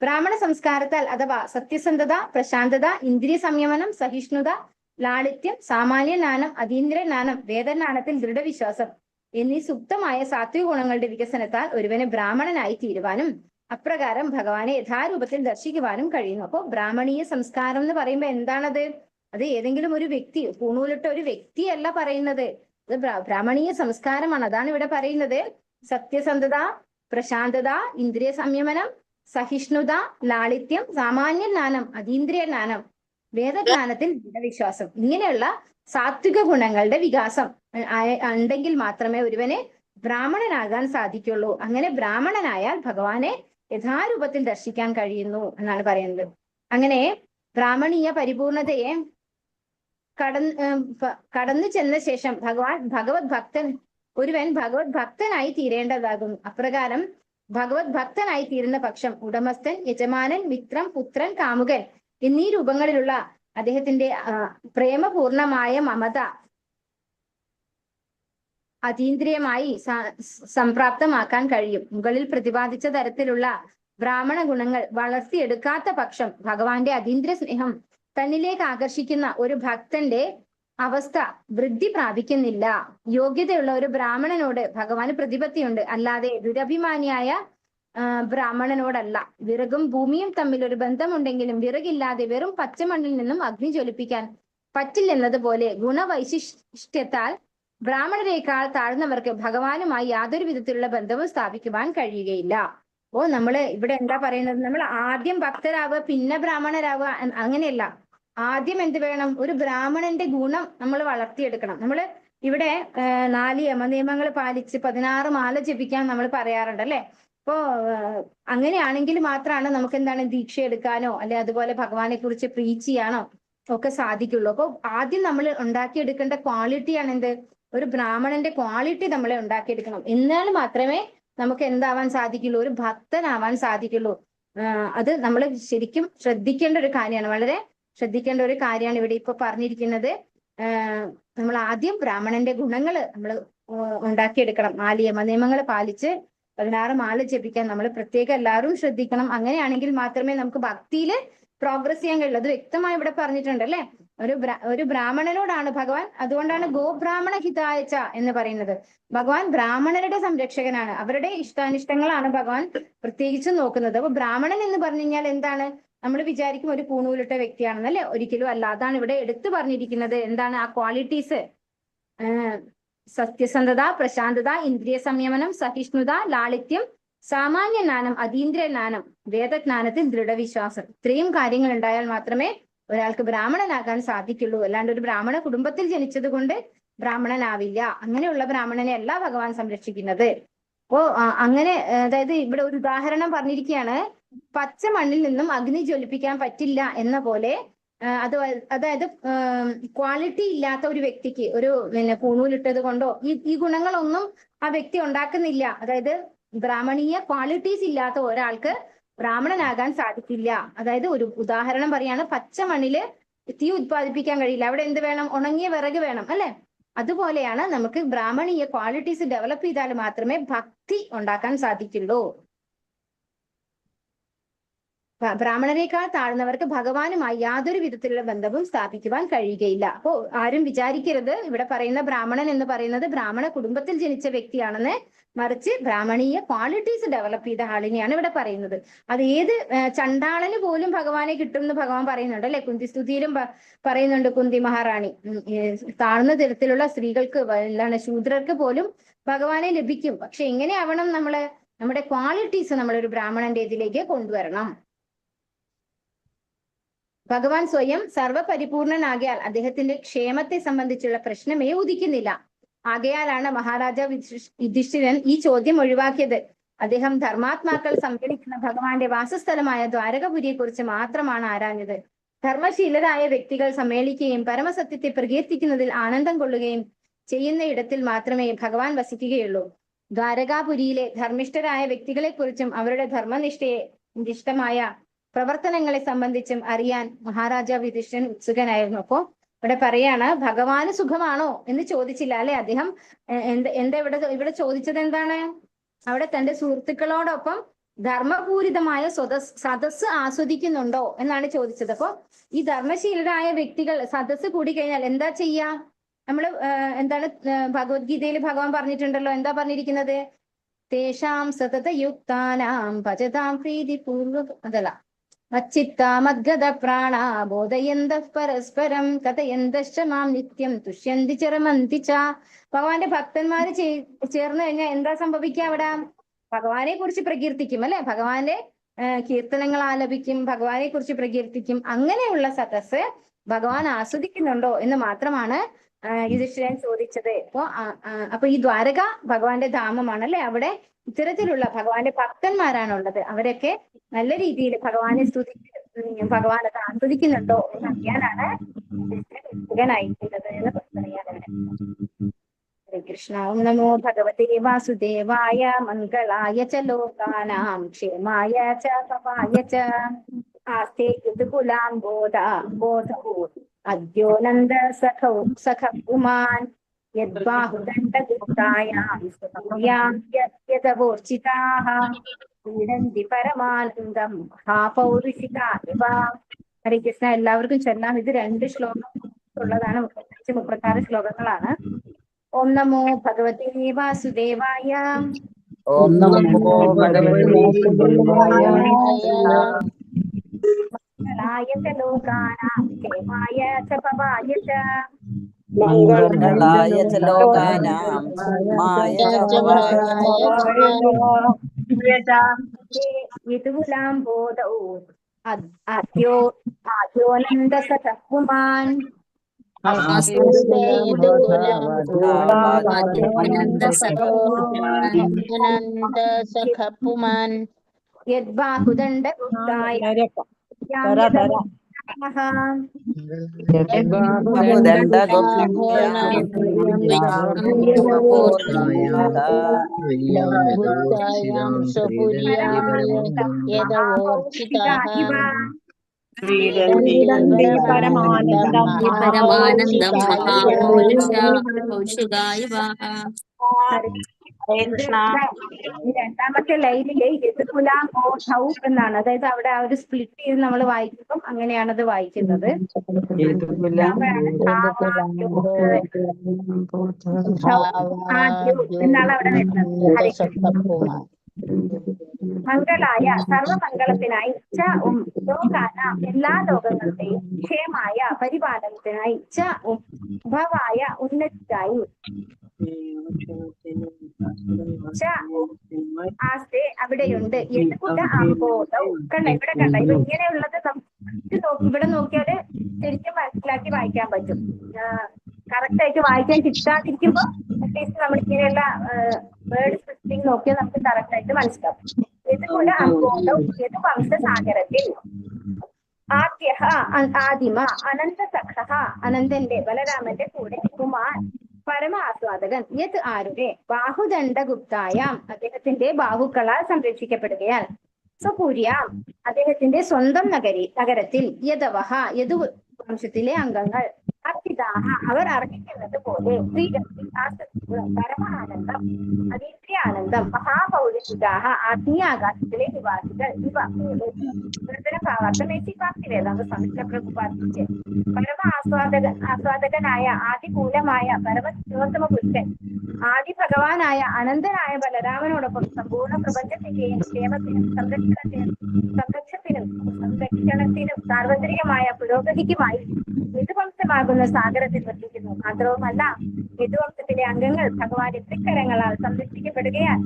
ബ്രാഹ്മണ സംസ്കാരത്താൽ അഥവാ സത്യസന്ധത, പ്രശാന്തത, ഇന്ദ്രിയ സംയമനം, സഹിഷ്ണുത, ലാളിത്യം, സാമാന്യ ജ്ഞാനം, അതീന്ദ്രിയ ജ്ഞാനം, വേദജ്ഞാനത്തിൽ ദൃഢവിശ്വാസം എന്നീ സുപ്തമായ സാത്വിക ഗുണങ്ങളുടെ വികസനത്താൽ ഒരുവന് ബ്രാഹ്മണനായി തീരുവാനും അപ്രകാരം ഭഗവാനെ യഥാരൂപത്തിൽ ദർശിക്കുവാനും കഴിയുന്നു. അപ്പോൾ ബ്രാഹ്മണീയ സംസ്കാരം എന്ന് പറയുമ്പോൾ എന്താണത്? അത് ഏതെങ്കിലും ഒരു വ്യക്തി, പൂണൂലിട്ട ഒരു വ്യക്തിയല്ല പറയുന്നത്. അത് ബ്രാഹ്മണീയ സംസ്കാരമാണ്. അതാണ് ഇവിടെ പറയുന്നത്. സത്യസന്ധത, പ്രശാന്തത, ഇന്ദ്രിയ സംയമനം, സഹിഷ്ണുത, ലാളിത്യം, സാമാന്യ ജ്ഞാനം, അതീന്ദ്രിയ ജ്ഞാനം, വേദജ്ഞാനത്തിൽ ദൃഢവിശ്വാസം, ഇങ്ങനെയുള്ള സാത്വിക ഗുണങ്ങളുടെ വികാസം ഉണ്ടെങ്കിൽ മാത്രമേ ഒരുവനെ ബ്രാഹ്മണനാകാൻ സാധിക്കുള്ളൂ. അങ്ങനെ ബ്രാഹ്മണനായാൽ ഭഗവാനെ യഥാരൂപത്തിൽ ദർശിക്കാൻ കഴിയുന്നു എന്നാണ് പറയുന്നത്. അങ്ങനെ ബ്രാഹ്മണീയ പരിപൂർണതയെ കടന്നു ചെന്ന ശേഷം ഒരുവൻ ഭഗവത് ഭക്തനായി തീരേണ്ടതാകുന്നു. അപ്രകാരം ഭഗവത് ഭക്തനായി തീരുന്ന പക്ഷം ഉടമസ്ഥൻ, യജമാനൻ, മിത്രം, പുത്രൻ, കാമുകൻ എന്നീ രൂപങ്ങളിലുള്ള അദ്ദേഹത്തിന്റെ പ്രേമപൂർണമായ മമത അതീന്ദ്രിയമായി സംപ്രാപ്തമാക്കാൻ കഴിയും. മുകളിൽ പ്രതിപാദിച്ച തരത്തിലുള്ള ബ്രാഹ്മണ ഗുണങ്ങൾ വളർത്തിയെടുക്കാത്ത പക്ഷം ഭഗവാന്റെ അതീന്ദ്രിയ സ്നേഹം തന്നിലേക്ക് ആകർഷിക്കുന്ന ഒരു ഭക്തന്റെ അവസ്ഥ വൃദ്ധി പ്രാപിക്കുന്നില്ല. യോഗ്യതയുള്ള ഒരു ബ്രാഹ്മണനോട് ഭഗവാന് പ്രതിപത്തിയുണ്ട്, അല്ലാതെ ദുരഭിമാനിയായ ബ്രാഹ്മണനോടല്ല. വിറകും ഭൂമിയും തമ്മിൽ ഒരു ബന്ധമുണ്ടെങ്കിലും വിറകില്ലാതെ വെറും പച്ചമണ്ണിൽ നിന്നും അഗ്നി ജ്വലിപ്പിക്കാൻ പറ്റില്ലെന്നതുപോലെ ഗുണവൈശിഷ്ട്യത്താൽ ബ്രാഹ്മണരേക്കാൾ താഴ്ന്നവർക്ക് ഭഗവാനുമായി യാതൊരു വിധത്തിലുള്ള ബന്ധവും സ്ഥാപിക്കുവാൻ കഴിയുകയില്ല. ഓ നമ്മള് ഇവിടെ എന്താ പറയുന്നത്? നമ്മൾ ആദ്യം ഭക്തരാവുക, പിന്നെ ബ്രാഹ്മണരാവുക, അങ്ങനെയല്ല. ആദ്യം എന്ത് വേണം? ഒരു ബ്രാഹ്മണന്റെ ഗുണം നമ്മൾ വളർത്തിയെടുക്കണം. നമ്മൾ ഇവിടെ 4 യമനിയമങ്ങൾ പാലിച്ച് 16 മാല ജപിക്കാൻ നമ്മൾ പറയാറുണ്ട് അല്ലെ? അപ്പോ അങ്ങനെയാണെങ്കിൽ മാത്രമാണ് നമുക്ക് എന്താണ് ദീക്ഷ എടുക്കാനോ അല്ലെ അതുപോലെ ഭഗവാനെ കുറിച്ച് പ്രീച്ച് ചെയ്യാനോ ഒക്കെ സാധിക്കുള്ളൂ. അപ്പോൾ ആദ്യം നമ്മൾ ഉണ്ടാക്കിയെടുക്കേണ്ട ക്വാളിറ്റിയാണ് എന്ത്? ഒരു ബ്രാഹ്മണന്റെ ക്വാളിറ്റി നമ്മളെ ഉണ്ടാക്കിയെടുക്കണം. എന്നാൽ മാത്രമേ നമുക്ക് എന്താവാൻ സാധിക്കുള്ളൂ? ഒരു ഭക്തനാവാൻ സാധിക്കുള്ളൂ. അത് നമ്മൾ ശരിക്കും ശ്രദ്ധിക്കേണ്ട ഒരു കാര്യമാണ്, വളരെ ശ്രദ്ധിക്കേണ്ട ഒരു കാര്യമാണ് ഇവിടെ ഇപ്പൊ പറഞ്ഞിരിക്കുന്നത്. നമ്മൾ ആദ്യം ബ്രാഹ്മണന്റെ ഗുണങ്ങൾ നമ്മൾ ഉണ്ടാക്കിയെടുക്കണം. 4 യമനിയമങ്ങൾ പാലിച്ച് 16 മാല ജപിക്കാൻ നമ്മൾ പ്രത്യേകം എല്ലാവരും ശ്രദ്ധിക്കണം. അങ്ങനെയാണെങ്കിൽ മാത്രമേ നമുക്ക് ഭക്തിയിൽ പ്രോഗ്രസ് ചെയ്യാൻ കഴിയുള്ളൂ. അത് വ്യക്തമായി ഇവിടെ പറഞ്ഞിട്ടുണ്ട് അല്ലെ? ഒരു ബ്രാഹ്മണനോടാണ് ഭഗവാൻ, അതുകൊണ്ടാണ് ഗോബ്രാഹ്മണ ഹിതായച്ച എന്ന് പറയുന്നത്. ഭഗവാൻ ബ്രാഹ്മണരുടെ സംരക്ഷകനാണ്. അവരുടെ ഇഷ്ടാനിഷ്ടങ്ങളാണ് ഭഗവാൻ പ്രത്യേകിച്ചും നോക്കുന്നത്. അപ്പൊ ബ്രാഹ്മണൻ എന്ന് പറഞ്ഞു കഴിഞ്ഞാൽ എന്താണ്? നമ്മൾ വിചാരിക്കും ഒരു പൂണൂലിട്ട വ്യക്തിയാണെന്നല്ലേ, ഒരിക്കലും അല്ല. അതാണ് ഇവിടെ എടുത്തു പറഞ്ഞിരിക്കുന്നത്. എന്താണ് ആ ക്വാളിറ്റീസ്? സത്യസന്ധത, പ്രശാന്തത, ഇന്ദ്രിയ സംയമനം, സഹിഷ്ണുത, ലാളിത്യം, സാമാന്യ ജ്ഞാനം, അതീന്ദ്രിയ ജ്ഞാനം, വേദജ്ഞാനത്തിൽ ദൃഢവിശ്വാസം. ഇത്രയും കാര്യങ്ങൾ ഉണ്ടായാൽ മാത്രമേ ഒരാൾക്ക് ബ്രാഹ്മണനാകാൻ സാധിക്കുള്ളൂ. അല്ലാണ്ട് ഒരു ബ്രാഹ്മണ കുടുംബത്തിൽ ജനിച്ചത് കൊണ്ട് ബ്രാഹ്മണനാവില്ല. അങ്ങനെയുള്ള ബ്രാഹ്മണനെ അല്ല ഭഗവാൻ സംരക്ഷിക്കുന്നത്. അപ്പോ അങ്ങനെ അതായത് ഇവിടെ ഒരു ഉദാഹരണം പറഞ്ഞിരിക്കുകയാണ്. പച്ച മണ്ണിൽ നിന്നും അഗ്നി ജ്വലിപ്പിക്കാൻ പറ്റില്ല എന്ന പോലെ അതായത് ക്വാളിറ്റി ഇല്ലാത്ത ഒരു വ്യക്തിക്ക് ഒരു പൂണൂലിട്ടത് കൊണ്ടോ ഈ ഗുണങ്ങളൊന്നും ആ വ്യക്തി ഉണ്ടാക്കുന്നില്ല. അതായത് ബ്രാഹ്മണീയ ക്വാളിറ്റീസ് ഇല്ലാത്ത ഒരാൾക്ക് ബ്രാഹ്മണനാകാൻ സാധിക്കില്ല. അതായത് ഒരു ഉദാഹരണം പറയാണ്, പച്ച മണ്ണില് തീ ഉത്പാദിപ്പിക്കാൻ കഴിയില്ല. അവിടെ എന്ത് വേണം? ഉണങ്ങിയ വിറക് വേണം, അല്ലെ? അതുപോലെയാണ് നമുക്ക് ബ്രാഹ്മണീയ ക്വാളിറ്റീസ് ഡെവലപ്പ് ചെയ്താൽ മാത്രമേ ഭക്തി ഉണ്ടാക്കാൻ സാധിക്കുള്ളൂ. ബ്രാഹ്മണരെക്കാൾ താഴ്ന്നവർക്ക് ഭഗവാനുമായി യാതൊരു വിധത്തിലുള്ള ബന്ധവും സ്ഥാപിക്കുവാൻ കഴിയുകയില്ല. അപ്പോ ആരും വിചാരിക്കരുത് ഇവിടെ പറയുന്ന ബ്രാഹ്മണൻ എന്ന് പറയുന്നത് ബ്രാഹ്മണ കുടുംബത്തിൽ ജനിച്ച വ്യക്തിയാണെന്ന്. മറിച്ച് ബ്രാഹ്മണീയ ക്വാളിറ്റീസ് ഡെവലപ്പ് ചെയ്ത ആളിനെയാണ് ഇവിടെ പറയുന്നത്. അത് ഏത് ചണ്ടാളന് പോലും ഭഗവാനെ കിട്ടുമെന്ന് ഭഗവാൻ പറയുന്നുണ്ട്, അല്ലെ? കുന്തിസ്തുതിയിലും പറയുന്നുണ്ട്, കുന്തി മഹാറാണി താഴ്ന്ന തരത്തിലുള്ള സ്ത്രീകൾക്ക്, എന്താണ്, ശൂദ്രർക്ക് പോലും ഭഗവാനെ ലഭിക്കും. പക്ഷെ എങ്ങനെയാവണം? നമ്മുടെ ക്വാളിറ്റീസ് നമ്മളൊരു ബ്രാഹ്മണന്റെ ഇതിലേക്ക് കൊണ്ടുവരണം. ഭഗവാൻ സ്വയം സർവപരിപൂർണനാകിയാൽ അദ്ദേഹത്തിന്റെ ക്ഷേമത്തെ സംബന്ധിച്ചുള്ള പ്രശ്നമേ ഉദിക്കുന്നില്ല. ആകയാലാണ് മഹാരാജ യുധിഷ്ഠിരൻ ഈ ചോദ്യം ഒഴിവാക്കിയത്. അദ്ദേഹം ധർമാത്മാക്കൾ സമ്മേളിക്കുന്ന ഭഗവാന്റെ വാസസ്ഥലമായ ദ്വാരകപുരിയെ കുറിച്ച് മാത്രമാണ് ആരാഞ്ഞത്. ധർമ്മശീലരായ വ്യക്തികൾ സമ്മേളിക്കുകയും പരമസത്യത്തെ പ്രകീർത്തിക്കുന്നതിൽ ആനന്ദം കൊള്ളുകയും ചെയ്യുന്ന ഇടത്തിൽ മാത്രമേ ഭഗവാൻ വസിക്കുകയുള്ളൂ. ദ്വാരകാപുരിയിലെ ധർമ്മിഷ്ഠരായ വ്യക്തികളെ കുറിച്ചും അവരുടെ ധർമ്മനിഷ്ഠയെ നിഷ്ഠമായ പ്രവർത്തനങ്ങളെ സംബന്ധിച്ചും അറിയാൻ മഹാരാജാവ് യുധിഷ്ഠിരൻ ഉത്സുകനായിരുന്നു. അപ്പോ ഇവിടെ പറയാണ്, ഭഗവാന് സുഖമാണോ എന്ന് ചോദിച്ചില്ല, അല്ലെ? അദ്ദേഹം എന്താ ഇവിടെ ചോദിച്ചത് എന്താണ്? അവിടെ തന്റെ സുഹൃത്തുക്കളോടൊപ്പം ധർമ്മപൂരിതമായ സദസ് ആസ്വദിക്കുന്നുണ്ടോ എന്നാണ് ചോദിച്ചത്. അപ്പൊ ഈ ധർമ്മശീലരായ വ്യക്തികൾ സദസ് കൂടി കഴിഞ്ഞാൽ എന്താ ചെയ്യാ? നമ്മള് എന്താണ് ഭഗവത്ഗീതയിൽ ഭഗവാൻ പറഞ്ഞിട്ടുണ്ടല്ലോ, എന്താ പറഞ്ഞിരിക്കുന്നത്? തേഷാം സതതയുക്താനാം ഭജതാം പ്രീതിപൂർവ അതല്ല മച്ചിത്താമദ്ഗത പ്രാണ ബോധയന്ത പരസ്പരം കഥയന്തശ്ച മാം നിത്യം തുഷ്യന്തി ചരമന്തി ച. ഭഗവാന്റെ ഭക്തന്മാര് ചേർന്ന് കഴിഞ്ഞാൽ എന്താ സംഭവിക്കുക? അവിടെ ഭഗവാനെ കുറിച്ച് പ്രകീർത്തിക്കും, അല്ലെ? ഭഗവാന്റെ കീർത്തനങ്ങൾ ആലപിക്കും, ഭഗവാനെ കുറിച്ച് പ്രകീർത്തിക്കും. അങ്ങനെയുള്ള സദസ് ഭഗവാൻ ആസ്വദിക്കുന്നുണ്ടോ എന്ന് മാത്രമാണ് യുധിഷ്ഠിരൻ ചോദിച്ചത്. അപ്പൊ ഈ ദ്വാരക ഭഗവാന്റെ ധാമമാണ്, അല്ലെ? അവിടെ ഇത്തരത്തിലുള്ള ഭഗവാന്റെ ഭക്തന്മാരാണുള്ളത്. അവരൊക്കെ നല്ല രീതിയിൽ ഭഗവാനെ സ്തുതിച്ച് ഭഗവാൻ അത് ആസ്വദിക്കുന്നുണ്ടോ എന്ന് അറിയാനാണ് ഉത്സുകനായിരിക്കുന്നത് എന്ന് പറയാനാണ്. ഹരേ കൃഷ്ണ. ഓം നമോ ഭഗവതേ വാസുദേവായ മംഗളായ ച ലോകാനാം ക്ഷേമായ ച തപായ ച ആസ്തേ യദുകുലാം ബോധോ അദ്യോനന്ദ സഖ പുമാൻ യദ്ബാഹുദണ്ഡഗുപ്തായാം യദവോർച്ചിതാഃ പീഡന്തി പരമാനന്ദം മഹാപൗരുഷികാ ഇവ. ഹരേ കൃഷ്ണ. എല്ലാവർക്കും ചൊല്ലാം. ഇത് 2 ശ്ലോകം ഉള്ളതാണ്. 35-36 ശ്ലോകങ്ങളാണ്. ഓം നമോ ഭഗവതേ വാസുദേവായ. ഓം നമോ ഭഗവതേ വാസുദേവായ. മംഗളായ ച ലോകാനാം ക്ഷേമായ ച പവായ ച മംഗളായ ച ലോകാനാം ക്ഷേമായ ച പവായ ച യദുകുലാം ബോധോ ആദ്യോനന്ദ സഖ പുമാൻ യദ്ബാഹുദണ്ഡഗുപ്തായ പരമാനന്ദം മഹാപൗരുഷായ രണ്ടാമത്തെ ലൈനില് യദുകുലാം ബോധൗ എന്നാണ്. അതായത് അവിടെ ആ ഒരു സ്പ്ലിറ്റ് ചെയ്ത് നമ്മൾ വായിക്കുമ്പോൾ അങ്ങനെയാണ് അത് വായിക്കുന്നത്. എന്നാണ് അവിടെ വരുന്നത്. മംഗളായ സർവമംഗളത്തിനായി ലോകാന എല്ലാ ലോകങ്ങളുടെയും ക്ഷേമായ പരിപാലനത്തിനായി ഭവായ ഉന്നതിയായി ആസ്തെ അവിടെയുണ്ട് എന്തുകൊണ്ട് ആബോധവും കണ്ട ഇവിടെ കണ്ട ഇവ ഇങ്ങനെയുള്ളത് നമുക്ക് ഇവിടെ നോക്കിയാല് ശരിക്കും മനസ്സിലാക്കി വായിക്കാൻ പറ്റും. കറക്റ്റ് ആയിട്ട് വായിക്കാൻ കിട്ടാതിരിക്കുമ്പോ അറ്റ്ലീസ്റ്റ് നമ്മൾ ഇങ്ങനെയുള്ള വേർഡ് സ്പെസിഫിക് നോക്കിയാൽ നമുക്ക് കറക്റ്റ് ആയിട്ട് മനസ്സിലാവും. ഇതുപോലെ അബോധവും യദുവംശസാഗരത്തിൽ ആദ്യ ആദിമ അനന്തസഖ അനന്തന്റെ ബലരാമന്റെ കൂടെ കുമാർ പരമ ആസ്വാദകൻ യത് ആരുടെ ബാഹുദണ്ഡഗുപ്തായാം അദ്ദേഹത്തിന്റെ ബാഹുക്കളാൽ സംരക്ഷിക്കപ്പെടുകയാൽ സ്വപൂര്യാം അദ്ദേഹത്തിന്റെ സ്വന്തം നഗരത്തിൽ യദവഹ യദു വംശത്തിലെ അംഗങ്ങൾ അർപ്പിതാഹ അവർ അർപ്പിക്കുന്നത് പോലെ പരമാനന്ദം അതീന്ദ്രിയാനന്ദം മഹാപൗരികാഹ ആത്മീയാകാശത്തിലെ നിവാസികൾ വേദാന്ത സമസ്ത പ്രഭുപാദിച്ച് പരമ ആസ്വാദകനായ ആദിമൂലമായ പരമശിവോത്തമ പുരുഷൻ ആദി ഭഗവാനായ അനന്തനായ ബലരാമനോടൊപ്പം സമ്പൂർണ്ണ പ്രപഞ്ചത്തിന്റെയും ക്ഷേമത്തിനും സംരക്ഷണത്തിനും സാർവത്രികമായ പുരോഗതിക്കുമായി യദുവംശമാകുന്ന സാഗരത്തിൽ വർദ്ധിക്കുന്നു. മാത്രവുമല്ല യദുവംശത്തിലെ അംഗങ്ങൾ ഭഗവാന്റെ തൃക്കരങ്ങളാൽ സംരക്ഷിക്കപ്പെടുകയാൽ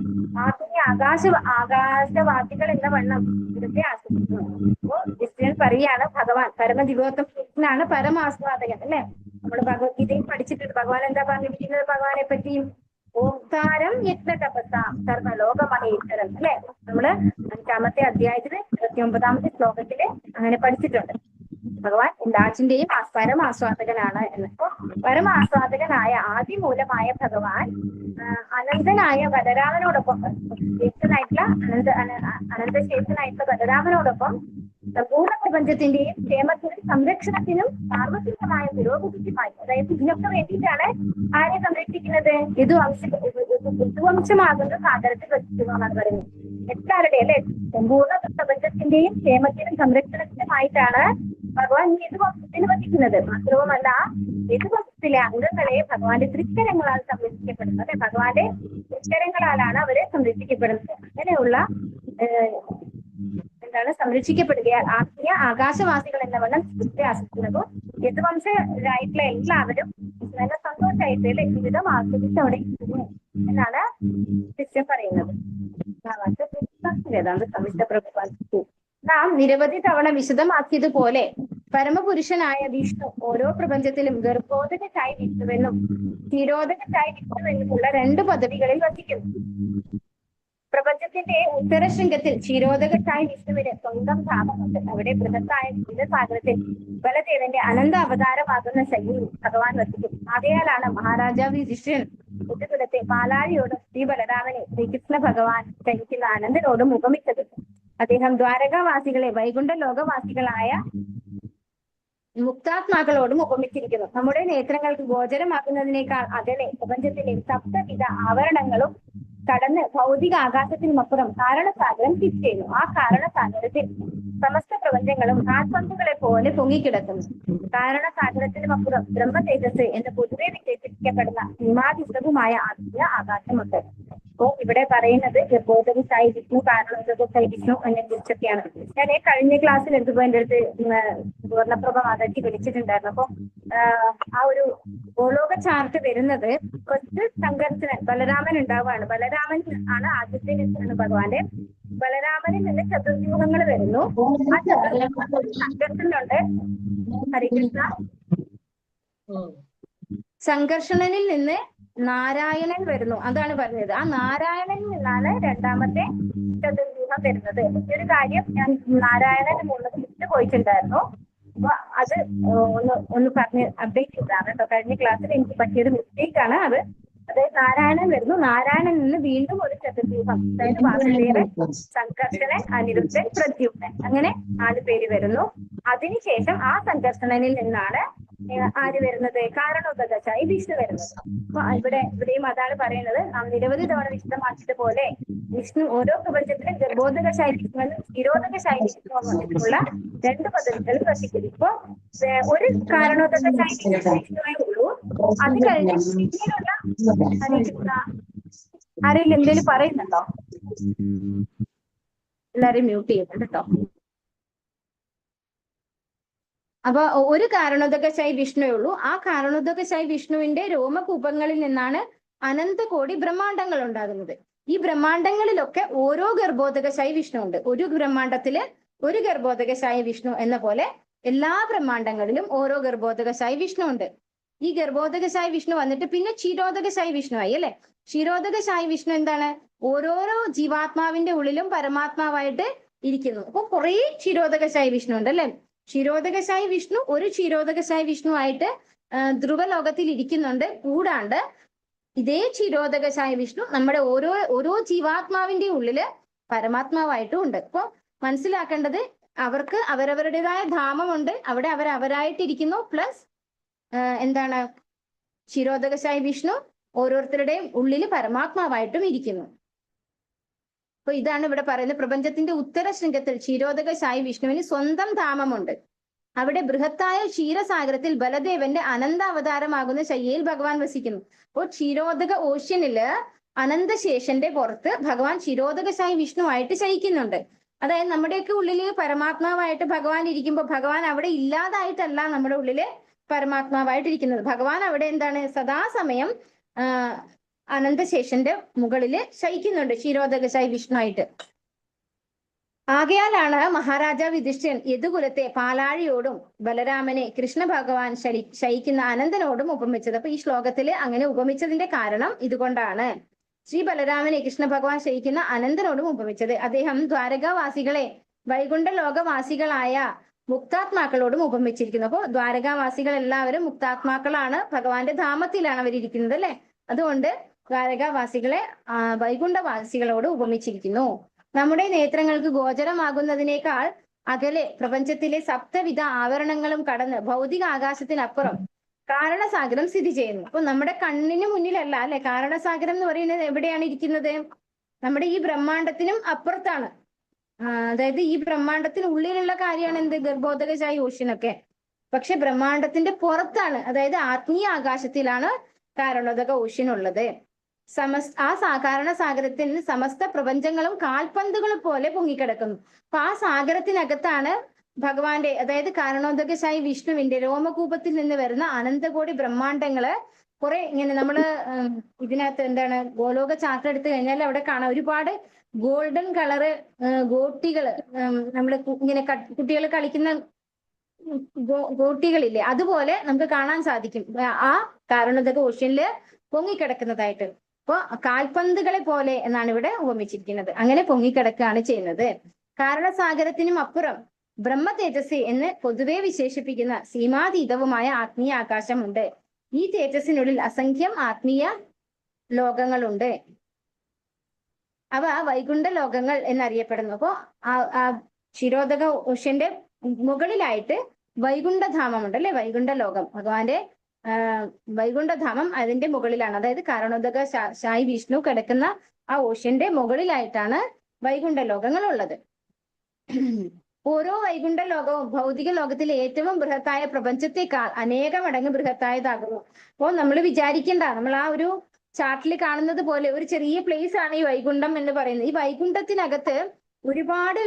ആത്മീയ ആകാശവാസികൾ എന്ന വണ്ണം ഇവരുടെ ആസ്വദിക്കുന്നു. അപ്പോൾ ക്രിസ്ത്യൻ പറയാണ് ഭഗവാൻ പരമദിവോത്തമനാണ് പരമാസ്വാദകൻ അല്ലെ. നമ്മൾ ഭഗവത്ഗീതയിൽ പഠിച്ചിട്ടുണ്ട്. ഭഗവാൻ എന്താ പറഞ്ഞിരിക്കുന്നത് ഭഗവാനെ പറ്റിയും? ഓംകാരം യജ്ഞ തപസ സർവലോക മഹേശ്വരൻ അല്ലെ. നമ്മള് 5-ാമത്തെ അധ്യായത്തില് 29-ാമത്തെ ശ്ലോകത്തില് അങ്ങനെ പഠിച്ചിട്ടുണ്ട്. ഭഗവാൻ എല്ലാറ്റിന്റെയും പരമാസ്വാദകനാണ് എന്ന്. അപ്പൊ പരമാസ്വാദകനായ ആദിമൂലമായ ഭഗവാൻ അനന്തനായ ബലരാമനോടൊപ്പം ശ്രേഷ്ഠനായിട്ടുള്ള അനന്തശ്രേഷ്ഠനായിട്ടുള്ള ബലരാമനോടൊപ്പം പൂർണ്ണ പ്രപഞ്ചത്തിന്റെയും ക്ഷേമത്തിനും സംരക്ഷണത്തിനും സാർവത്രികമായ പുരോഗതിക്കുമായി, അതായത് ഇതിനൊക്കെ വേണ്ടിയിട്ടാണ് ആരെ സംരക്ഷിക്കുന്നത്? യദുവംശമാകുന്ന സാഗരത്തിൽ വസിക്കുന്നതാണ് പറയുന്നത്. എക്കാരുടെ അല്ലെ സമ്പൂർണ്ണ പ്രപഞ്ചത്തിന്റെയും ക്ഷേമത്തിനും സംരക്ഷണത്തിനുമായിട്ടാണ് ഭഗവാൻ ഈ യദുവംശത്തിന് വസിക്കുന്നത്. മാത്രവുമല്ല യദുവംശത്തിലെ അംഗങ്ങളെ ഭഗവാന്റെ തൃക്കരങ്ങളാൽ സംരക്ഷിക്കപ്പെടുന്നത്. അല്ലെ, ഭഗവാന്റെ തൃക്കരങ്ങളാലാണ് അവരെ സംരക്ഷിക്കപ്പെടുന്നത്. അങ്ങനെയുള്ള സംരക്ഷിക്കപ്പെടുകയാൽ ആത്മീയ ആകാശവാസികൾ എന്ന വണ്ണം ആസ്വദിക്കുന്നതും യദുവംശരായിട്ടുള്ള എല്ലാവരും നല്ല സന്തോഷമായിട്ട് ജീവിതം ആസ്വദിച്ചവിടെ എന്നാണ് ക്രിസ്ത്യൻ പറയുന്നത്. വേദാന്ത സമസ്ത പ്രഭുപാദിച്ചു നാം നിരവധി തവണ വിശദമാക്കിയതുപോലെ പരമപുരുഷനായ വിഷ്ണു ഓരോ പ്രപഞ്ചത്തിലും ഗർഭോദകനായി വിഷ്ണുവെന്നും ക്ഷീരോദകനായി വിഷ്ണുവെന്നുമുള്ള 2 പദവികളിൽ വസിക്കുന്നു. പ്രപഞ്ചത്തിന്റെ ഉത്തരശൃംഗത്തിൽ ക്ഷീരോദകനായി വിഷ്ണുവിന് സ്വന്തം ധാമമുണ്ട്. അവിടെ ബൃഹത്തായ ക്ഷീരസാഗരത്തിൽ ബലദേവന്റെ അനന്ത അവതാരമാകുന്ന ശൈലിയിൽ ഭഗവാൻ വസിക്കും. ആകയാലാണ് മഹാരാജാവ് യുധിഷ്ഠിരൻ കുട്ടികുലത്തെ പാലാഴിയോട് ശ്രീ ബലരാമനെ ശ്രീകൃഷ്ണ ഭഗവാൻ കഴിക്കുന്ന അനന്തനോടും ഉപമിച്ചത്. അദ്ദേഹം ദ്വാരകാവാസികളെ വൈകുണ്ഠ ലോകവാസികളായ മുക്താത്മാക്കളോടും ഉപമിച്ചിരിക്കുന്നു. നമ്മുടെ നേത്രങ്ങൾക്ക് ഗോചരമാക്കുന്നതിനേക്കാൾ അകലെ പ്രപഞ്ചത്തിലെ സപ്തവിധ ആവരണങ്ങളും കടന്ന് ഭൗതിക ആകാശത്തിനുമപ്പുറം കാരണസാഗരം സ്ഥിതി ചെയ്യുന്നു. ആ കാരണസാഗരത്തിൽ സമസ്ത പ്രപഞ്ചങ്ങളും ആത്മന്തുകളെ പോലെ പൊങ്ങിക്കിടക്കുന്നു. കാരണസാഗരത്തിനുമപ്പുറം ബ്രഹ്മതേജസ് എന്ന് പൊതുവെ വിശേഷിപ്പിക്കപ്പെടുന്ന സീമാധിഷ്ഠവുമായ ആത്മീയ ആകാശമുണ്ട്. അപ്പോ ഇവിടെ പറയുന്നത് ഗർഭോദകസായി വിഷ്ണു, കാരണോദകസായി വിഷ്ണു എന്നെ കുറിച്ചൊക്കെയാണ്. ഞാൻ കഴിഞ്ഞ ക്ലാസ്സിൽ എടുത്തപ്പോ എന്റെ അടുത്ത് സുവർണപ്രഭ മാതാജി വിളിച്ചിട്ടുണ്ടായിരുന്നു. അപ്പൊ ആ ഒരു ഗോലോക ചാർട്ട് വരുന്നത് കൊച്ചു സംഘർഷന് ബലരാമൻ ഉണ്ടാവുകയാണ്. ബലരാമൻ ആണ് ആദ്യത്തെ ഭഗവാന്റെ. ബലരാമനിൽ നിന്ന് ചതുർവ്യൂഹങ്ങൾ വരുന്നു. ആ ചതുർവ്യൂഹത്തിൽ സംഘർഷനുണ്ട്. ഹരികൃഷ്ണ. സംഘർഷണനിൽ നിന്ന് നാരായണൻ വരുന്നു. അതാണ് പറഞ്ഞത്. ആ നാരായണനിൽ നിന്നാണ് 2ാമത്തെ ചതുർവ്യൂഹം വരുന്നത്. ഒരു കാര്യം ഞാൻ നാരായണന് മുകളിൽ വിട്ടുപോയിട്ടുണ്ടായിരുന്നു. അപ്പൊ അത് ഒന്ന് പറഞ്ഞ് അപ്ഡേറ്റ് ചെയ്താണ് കേട്ടോ. കഴിഞ്ഞ ക്ലാസ്സിൽ എനിക്ക് പറ്റിയൊരു മിസ്റ്റേക്ക് ആണ് അത്. അതായത് നാരായണൻ വരുന്നു. നാരായണൻ നിന്ന് വീണ്ടും ഒരു ചതുർവ്യൂഹം, അതായത് വാസുദേവൻ, സംഘർഷണൻ, അനിരുദ്ധൻ, പ്രദ്യുമ്നൻ, അങ്ങനെ 4 പേര് വരുന്നു. അതിനുശേഷം ആ സംഘർഷണനിൽ നിന്നാണ് ആര് വരുന്നത്? കാരണോദകശായി വിഷ്ണു വരുന്നത്. അപ്പൊ ഇവിടെയും അതാണ് പറയുന്നത്. നാം നിരവധി തവണ വിശദമാക്കിയതുപോലെ വിഷ്ണു ഓരോ പ്രപഞ്ചത്തിലും ഗർഭോദകശായി വിഷ്ണുവെന്നും സ്ഥിരോദകശായി വിഷ്ണുവെന്നുള്ള 2 പദവികളിൽ വസിക്കുന്നു. ഇപ്പൊ ഒരു കാരണോദകശായി വിഷ്ണുവേ ഉള്ളൂ. അത് കഴിഞ്ഞ് പിന്നീടുള്ള ആരെങ്കിലും എന്തെങ്കിലും പറയുന്നുണ്ടോ? എല്ലാരും മ്യൂട്ട് ചെയ്യുന്നുണ്ട് കേട്ടോ. അപ്പൊ ഒരു കാരണോദകശായി വിഷ്ണുവേ ഉള്ളൂ. ആ കാരണോദകശായി വിഷ്ണുവിന്റെ രോമകൂപങ്ങളിൽ നിന്നാണ് അനന്തകോടി ബ്രഹ്മാണ്ടങ്ങൾ ഉണ്ടാകുന്നത്. ഈ ബ്രഹ്മാണ്ടങ്ങളിലൊക്കെ ഓരോ ഗർഭോദകശായി വിഷ്ണു ഉണ്ട്. ഒരു ബ്രഹ്മാണ്ടത്തില് ഒരു ഗർഭോദകശായി വിഷ്ണു എന്ന പോലെ എല്ലാ ബ്രഹ്മാണ്ടങ്ങളിലും ഓരോ ഗർഭോദകശായി വിഷ്ണു ഉണ്ട്. ഈ ഗർഭോദകശായി വിഷ്ണു വന്നിട്ട് പിന്നെ ക്ഷീരോദകശായി വിഷ്ണു ആയി അല്ലെ. ക്ഷീരോദകശായി വിഷ്ണു എന്താണ്? ഓരോരോ ജീവാത്മാവിന്റെ ഉള്ളിലും പരമാത്മാവായിട്ട് ഇരിക്കുന്നു. അപ്പൊ കുറെ ക്ഷീരോദകശായി വിഷ്ണു ഉണ്ട് അല്ലെ. ക്ഷീരോദകശായി വിഷ്ണു ഒരു ക്ഷീരോദകശായി വിഷ്ണു ആയിട്ട് ധ്രുവലോകത്തിൽ ഇരിക്കുന്നുണ്ട്. കൂടാണ്ട് ഇതേ ക്ഷീരോദകശായി വിഷ്ണു നമ്മുടെ ഓരോ ജീവാത്മാവിന്റെ ഉള്ളില് പരമാത്മാവായിട്ടും ഉണ്ട്. അപ്പൊ മനസ്സിലാക്കേണ്ടത് അവർക്ക് അവരവരുടേതായ ധാമമുണ്ട്, അവിടെ അവരായിട്ടിരിക്കുന്നു. പ്ലസ് എന്താണ്, ക്ഷീരോദകശായി വിഷ്ണു ഓരോരുത്തരുടെയും ഉള്ളില് പരമാത്മാവായിട്ടും ഇരിക്കുന്നു. അപ്പൊ ഇതാണ് ഇവിടെ പറയുന്നത്. പ്രപഞ്ചത്തിന്റെ ഉത്തര ശൃംഗത്തിൽ ക്ഷീരോദകശായി വിഷ്ണുവിന് സ്വന്തം ധാമമുണ്ട്. അവിടെ ബൃഹത്തായ ക്ഷീരസാഗരത്തിൽ ബലദേവന്റെ അനന്ത അവതാരമാകുന്ന ശയ്യയിൽ ഭഗവാൻ വസിക്കുന്നു. അപ്പോൾ ക്ഷീരോദക ഓഷ്യനില് അനന്തശേഷന്റെ പുറത്ത് ഭഗവാൻ ക്ഷീരോദകശായി വിഷ്ണു ആയിട്ട് ശയിക്കുന്നുണ്ട്. അതായത് നമ്മുടെയൊക്കെ ഉള്ളില് പരമാത്മാവായിട്ട് ഭഗവാൻ ഇരിക്കുമ്പോൾ ഭഗവാൻ അവിടെ ഇല്ലാതായിട്ടല്ല നമ്മുടെ ഉള്ളില് പരമാത്മാവായിട്ടിരിക്കുന്നത്. ഭഗവാൻ അവിടെ എന്താണ്, സദാസമയം അനന്തശേഷന്റെ മുകളില് ശയിക്കുന്നുണ്ട് ക്ഷീരോദകശായി വിഷ്ണു ആയിട്ട്. ആകയാലാണ് മഹാരാജാവ് യുധിഷ്ഠിരൻ യദുകുലത്തെ പാലാഴിയോടും ബലരാമനെ കൃഷ്ണ ഭഗവാൻ ശയിക്കുന്ന അനന്തനോടും ഉപമിച്ചത്. അപ്പൊ ഈ ശ്ലോകത്തില് അങ്ങനെ ഉപമിച്ചതിന്റെ കാരണം ഇതുകൊണ്ടാണ്. ശ്രീ ബലരാമനെ കൃഷ്ണ ഭഗവാൻ ശയിക്കുന്ന അനന്തനോടും ഉപമിച്ചത്. അദ്ദേഹം ദ്വാരകാവാസികളെ വൈകുണ്ഠ ലോകവാസികളായ മുക്താത്മാക്കളോടും ഉപമിച്ചിരിക്കുന്നു. അപ്പോൾ ദ്വാരകാവാസികൾ എല്ലാവരും മുക്താത്മാക്കളാണ്, ഭഗവാന്റെ ധാമത്തിലാണ് അവരിയ്ക്കുന്നത് അല്ലെ. അതുകൊണ്ട് ദ്വാരകാവാസികളെ വൈകുണ്ഠവാസികളോട് ഉപമിച്ചിരിക്കുന്നു. നമ്മുടെ നേത്രങ്ങൾക്ക് ഗോചരമാകുന്നതിനേക്കാൾ അകലെ പ്രപഞ്ചത്തിലെ സപ്തവിധ ആവരണങ്ങളും കടന്ന് ഭൗതിക ആകാശത്തിനപ്പുറം കാരണസാഗരം സ്ഥിതി ചെയ്യുന്നു. അപ്പൊ നമ്മുടെ കണ്ണിന് മുന്നിലല്ല അല്ലെ കാരണസാഗരം എന്ന് പറയുന്നത്. എവിടെയാണ് ഇരിക്കുന്നത്? നമ്മുടെ ഈ ബ്രഹ്മാണ്ടത്തിനും അപ്പുറത്താണ്. അതായത് ഈ ബ്രഹ്മാണ്ടത്തിന് ഉള്ളിലുള്ള കാര്യമാണ് എന്ത്, ഗർഭോദകശായി ഓഷ്യനൊക്കെ. പക്ഷെ ബ്രഹ്മാണ്ടത്തിന്റെ പുറത്താണ്, അതായത് ആത്മീയ ആകാശത്തിലാണ് കാരണോദക ഓഷ്യൻ ഉള്ളത്. കാരണസാഗരത്തിൽ സമസ്ത പ്രപഞ്ചങ്ങളും കാൽപന്തുകൾ പോലെ പൊങ്ങിക്കിടക്കുന്നു. അപ്പൊ ആ സാഗരത്തിനകത്താണ് ഭഗവാന്റെ, അതായത് കാരണോദകശായി വിഷ്ണുവിന്റെ രോമകൂപത്തിൽ നിന്ന് വരുന്ന അനന്തകോടി ബ്രഹ്മാണ്ടങ്ങള് കുറെ ഇങ്ങനെ നമ്മള് ഇതിനകത്ത് എന്താണ് ഗോലോക ചാർട്ട് എടുത്തു കഴിഞ്ഞാൽ അവിടെ കാണാം ഒരുപാട് ഗോൾഡൻ കളറ് ഗോട്ടികള്, നമ്മള് ഇങ്ങനെ കുട്ടികൾ കളിക്കുന്ന ഗോട്ടികളില്ലേ, അതുപോലെ നമുക്ക് കാണാൻ സാധിക്കും ആ കാരണോദക ഓഷ്യനില് പൊങ്ങിക്കിടക്കുന്നതായിട്ട്. അപ്പൊ കാൽപന്തുകളെ പോലെ എന്നാണ് ഇവിടെ ഉപമിച്ചിരിക്കുന്നത്. അങ്ങനെ പൊങ്ങിക്കിടക്കുകയാണ് ചെയ്യുന്നത്. കാരണസാഗരത്തിനും അപ്പുറം ബ്രഹ്മ തേജസ് എന്ന് പൊതുവെ വിശേഷിപ്പിക്കുന്ന സീമാതീതവുമായ ആത്മീയ ആകാശമുണ്ട്. ഈ തേജസ്സിനുള്ളിൽ അസംഖ്യം ആത്മീയ ലോകങ്ങളുണ്ട്. അവ വൈകുണ്ഠ ലോകങ്ങൾ എന്നറിയപ്പെടുന്നു. അപ്പോ ആ ക്ഷീരോദക ഓഷ്യന്റെ മുകളിലായിട്ട് വൈകുണ്ഠധാമമുണ്ട് അല്ലെ. വൈകുണ്ഠ ലോകം, ഭഗവാന്റെ വൈകുണ്ഠധാമം അതിന്റെ മുകളിലാണ്. അതായത് കാരണോദക ശായി വിഷ്ണു കിടക്കുന്ന ആ ഓഷ്യന്റെ മുകളിലായിട്ടാണ് വൈകുണ്ഠ ലോകങ്ങൾ ഉള്ളത്. ഓരോ വൈകുണ്ഠ ലോകവും ഭൗതിക ലോകത്തിലെ ഏറ്റവും ബൃഹത്തായ പ്രപഞ്ചത്തെക്കാൾ അനേകം മടങ്ങ് ബൃഹത്തായതാകുന്നു. അപ്പോൾ നമ്മൾ വിചാരിക്കണ്ട, നമ്മൾ ആ ഒരു ചാർട്ടിൽ കാണുന്നത് പോലെ ഒരു ചെറിയ പ്ലേസ് ആണ് ഈ വൈകുണ്ഠം എന്ന് പറയുന്നത്. ഈ വൈകുണ്ഠത്തിനകത്ത് ഒരുപാട്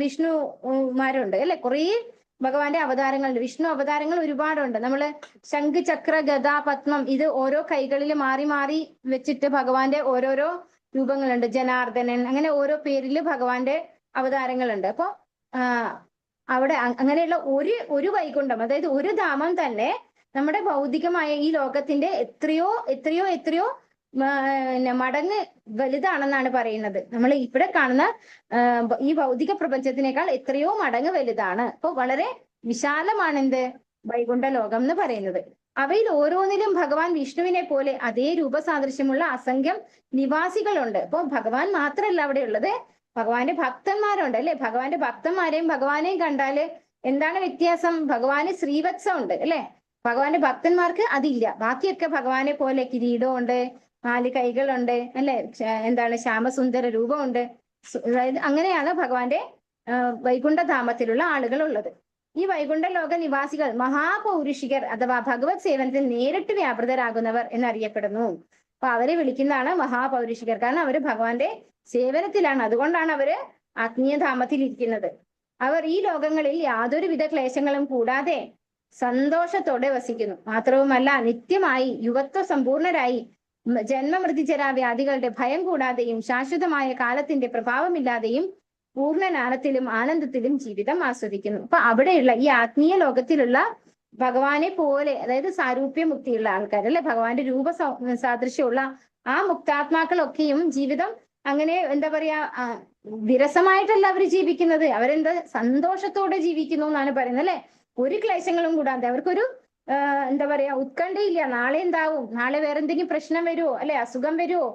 വിഷ്ണുമാരുണ്ട് അല്ലെ. കുറേ ഭഗവാന്റെ അവതാരങ്ങളുണ്ട്, വിഷ്ണു അവതാരങ്ങൾ ഒരുപാടുണ്ട്. നമ്മള് ശംഖ്, ചക്ര, ഗദ, പത്മം ഇത് ഓരോ കൈകളിൽ മാറി മാറി വെച്ചിട്ട് ഭഗവാന്റെ ഓരോരോ രൂപങ്ങളുണ്ട്. ജനാർദ്ദനൻ, അങ്ങനെ ഓരോ പേരില് ഭഗവാന്റെ അവതാരങ്ങളുണ്ട്. അപ്പൊ അവിടെ അങ്ങനെയുള്ള ഒരു വൈകുണ്ഠം, അതായത് ഒരു ധാമം തന്നെ നമ്മുടെ ഭൗതികമായ ഈ ലോകത്തിന്റെ എത്രയോ മടങ്ങ് വലുതാണെന്നാണ് പറയുന്നത്. നമ്മൾ ഇവിടെ കാണുന്ന ഈ ഭൗതിക പ്രപഞ്ചത്തിനേക്കാൾ എത്രയോ മടങ്ങ് വലുതാണ്. അപ്പൊ വളരെ വിശാലമാണ് എന്ത്, വൈകുണ്ഠ ലോകം എന്ന് പറയുന്നത്. അവയിൽ ഓരോന്നിലും ഭഗവാൻ വിഷ്ണുവിനെ പോലെ അതേ രൂപസാദൃശ്യമുള്ള അസംഖ്യം നിവാസികളുണ്ട്. അപ്പൊ ഭഗവാൻ മാത്രമല്ല അവിടെ ഉള്ളത്, ഭഗവാന്റെ ഭക്തന്മാരുണ്ട് അല്ലെ. ഭഗവാന്റെ ഭക്തന്മാരെയും ഭഗവാനെയും കണ്ടാല് എന്താണ് വ്യത്യാസം? ഭഗവാന് ശ്രീവത്സം ഉണ്ട് അല്ലെ, ഭഗവാന്റെ ഭക്തന്മാർക്ക് അതില്ല. ബാക്കിയൊക്കെ ഭഗവാനെ പോലെ കിരീടമുണ്ട്, 4 കൈകളുണ്ട് അല്ലെ, എന്താണ് ശ്യാമസുന്ദര രൂപമുണ്ട്. അതായത് അങ്ങനെയാണ് ഭഗവാന്റെ വൈകുണ്ഠധാമത്തിലുള്ള ആളുകൾ ഉള്ളത്. ഈ വൈകുണ്ഠ ലോക നിവാസികൾ മഹാപൗരുഷികർ അഥവാ ഭഗവത് സേവനത്തിൽ നേരിട്ട് വ്യാപൃതരാകുന്നവർ എന്നറിയപ്പെടുന്നു. അപ്പൊ അവരെ വിളിക്കുന്നതാണ് മഹാപൗരുഷികർ. കാരണം അവര് ഭഗവാന്റെ സേവനത്തിലാണ്. അതുകൊണ്ടാണ് അവര് ആത്മീയധാമത്തിൽ ഇരിക്കുന്നത്. അവർ ഈ ലോകങ്ങളിൽ യാതൊരുവിധ ക്ലേശങ്ങളും കൂടാതെ സന്തോഷത്തോടെ വസിക്കുന്നു. മാത്രവുമല്ല നിത്യമായി യുവത്വ സമ്പൂർണരായി ജന്മമൃതിചരാവ്യാധികളുടെ ഭയം കൂടാതെയും ശാശ്വതമായ കാലത്തിന്റെ പ്രഭാവമില്ലാതെയും പൂർണ്ണജ്ഞാനത്തിലും ആനന്ദത്തിലും ജീവിതം ആസ്വദിക്കുന്നു. അപ്പൊ അവിടെയുള്ള ഈ ആത്മീയ ലോകത്തിലുള്ള ഭഗവാനെ പോലെ, അതായത് സാരൂപ്യമുക്തിയുള്ള ആൾക്കാർ അല്ലെ, ഭഗവാന്റെ സാദൃശ്യമുള്ള ആ മുക്താത്മാക്കളൊക്കെയും ജീവിതം അങ്ങനെ എന്താ പറയാ വിരസമായിട്ടല്ല അവർ ജീവിക്കുന്നത്. അവരെന്താ സന്തോഷത്തോടെ ജീവിക്കുന്നു എന്നാണ് പറയുന്നത് അല്ലെ. ഒരു ക്ലേശങ്ങളും കൂടാതെ അവർക്കൊരു എന്താ പറയാ ഉത്കണ്ഠയില്ല. നാളെ എന്താവും, നാളെ വേറെ എന്തെങ്കിലും പ്രശ്നം വരുമോ അല്ലെ, അസുഖം വരുമോ,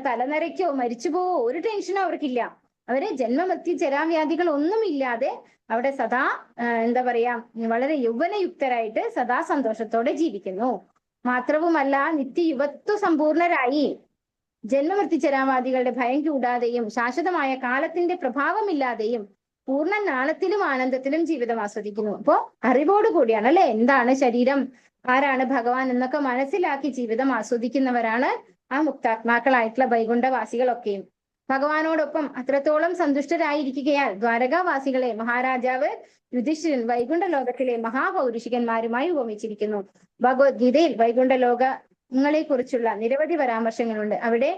തലനരയ്ക്കോ, മരിച്ചു പോവോ, ഒരു ടെൻഷനും അവർക്കില്ല. അവര് ജന്മമൃത്യു ജരാവ്യാധികൾ ഒന്നുമില്ലാതെ അവിടെ സദാ എന്താ പറയാ വളരെ യൗവനയുക്തരായിട്ട് സദാ സന്തോഷത്തോടെ ജീവിക്കുന്നു. മാത്രവുമല്ല നിത്യയുവത്വ സമ്പൂർണരായി ജന്മമൃത്യു ജരാവാദികളുടെ ഭയം കൂടാതെയും ശാശ്വതമായ കാലത്തിന്റെ പ്രഭാവമില്ലാതെയും പൂർണ്ണ ജ്ഞാനത്തിലും ആനന്ദത്തിലും ജീവിതം ആസ്വദിക്കുന്നു. അപ്പോ അറിവോട് കൂടിയാണ് അല്ലെ, എന്താണ് ശരീരം, ആരാണ് ഭഗവാൻ എന്നൊക്കെ മനസ്സിലാക്കി ജീവിതം ആസ്വദിക്കുന്നവരാണ് ആ മുക്താത്മാക്കളായിട്ടുള്ള വൈകുണ്ഠവാസികളൊക്കെയും. ഭഗവാനോടൊപ്പം അത്രത്തോളം സന്തുഷ്ടരായിരിക്കുകയാൽ ദ്വാരകാവാസികളെ മഹാരാജാവ് യുധിഷ്ഠിരൻ വൈകുണ്ഠ ലോകത്തിലെ മഹാപൗരുഷികന്മാരുമായി ഉപമിച്ചിരിക്കുന്നു. ഭഗവത്ഗീതയിൽ വൈകുണ്ഠ ലോകങ്ങളെ കുറിച്ചുള്ള നിരവധി പരാമർശങ്ങളുണ്ട്. അവിടെ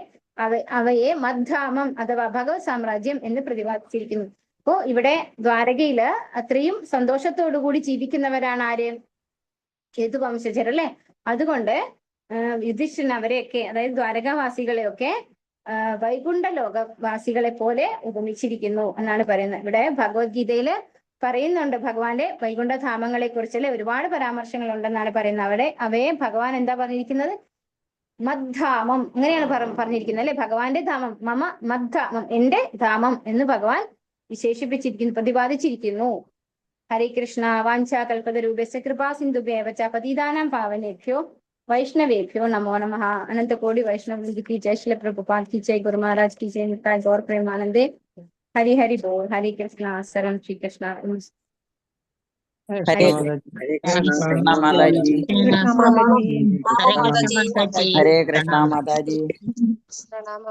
അവയെ മദ്ധാമം അഥവാ ഭഗവത് സാമ്രാജ്യം എന്ന് പ്രതിപാദിച്ചിരിക്കുന്നു. അപ്പോ ഇവിടെ ദ്വാരകയില് അത്രയും സന്തോഷത്തോടുകൂടി ജീവിക്കുന്നവരാണ് ആര്? യദുവംശജർ അല്ലെ. അതുകൊണ്ട് യുധിഷ്ഠിരൻ അവരെയൊക്കെ, അതായത് ദ്വാരകാവാസികളെയൊക്കെ വൈകുണ്ഠ ലോകവാസികളെ പോലെ ഉപമിച്ചിരിക്കുന്നു എന്നാണ് പറയുന്നത്. ഇവിടെ ഭഗവത്ഗീതയില് പറയുന്നുണ്ട് ഭഗവാന്റെ വൈകുണ്ഠധാമങ്ങളെ കുറിച്ചല്ലേ ഒരുപാട് പരാമർശങ്ങൾ ഉണ്ടെന്നാണ് പറയുന്നത്. അവിടെ അവയെ ഭഗവാൻ എന്താ പറഞ്ഞിരിക്കുന്നത്? മദ്ധാമം, അങ്ങനെയാണ് പറഞ്ഞിരിക്കുന്നത് അല്ലെ. ഭഗവാന്റെ ധാമം മമ മദ്ധാമം, എന്റെ ധാമം എന്ന് ഭഗവാൻ വിശേഷിപ്പിച്ചിരിക്കുന്നു, പ്രതിപാദിച്ചിരിക്കുന്നു. ഹരേ കൃഷ്ണ. വാഞ്ചാ കൽപതരൂപസ്യ കൃപാ സിന്ധുഭ്യവ ച പതിതാനാം പാവനേഭ്യോ वैष्णवेभ्यो नमो नमः। अनंत कोटि वैष्णव की जय, श्री प्रभुपाद की जय, गुरु महाराज की जय, निताय गौर प्रेमानंदे। हरि हरि बोल। हरे कृष्ण। शरण श्री कृष्ण। हरे हरे कृष्ण कृष्णा माता जी। माता जी हरे कृष्णा माता जी। प्रणाम।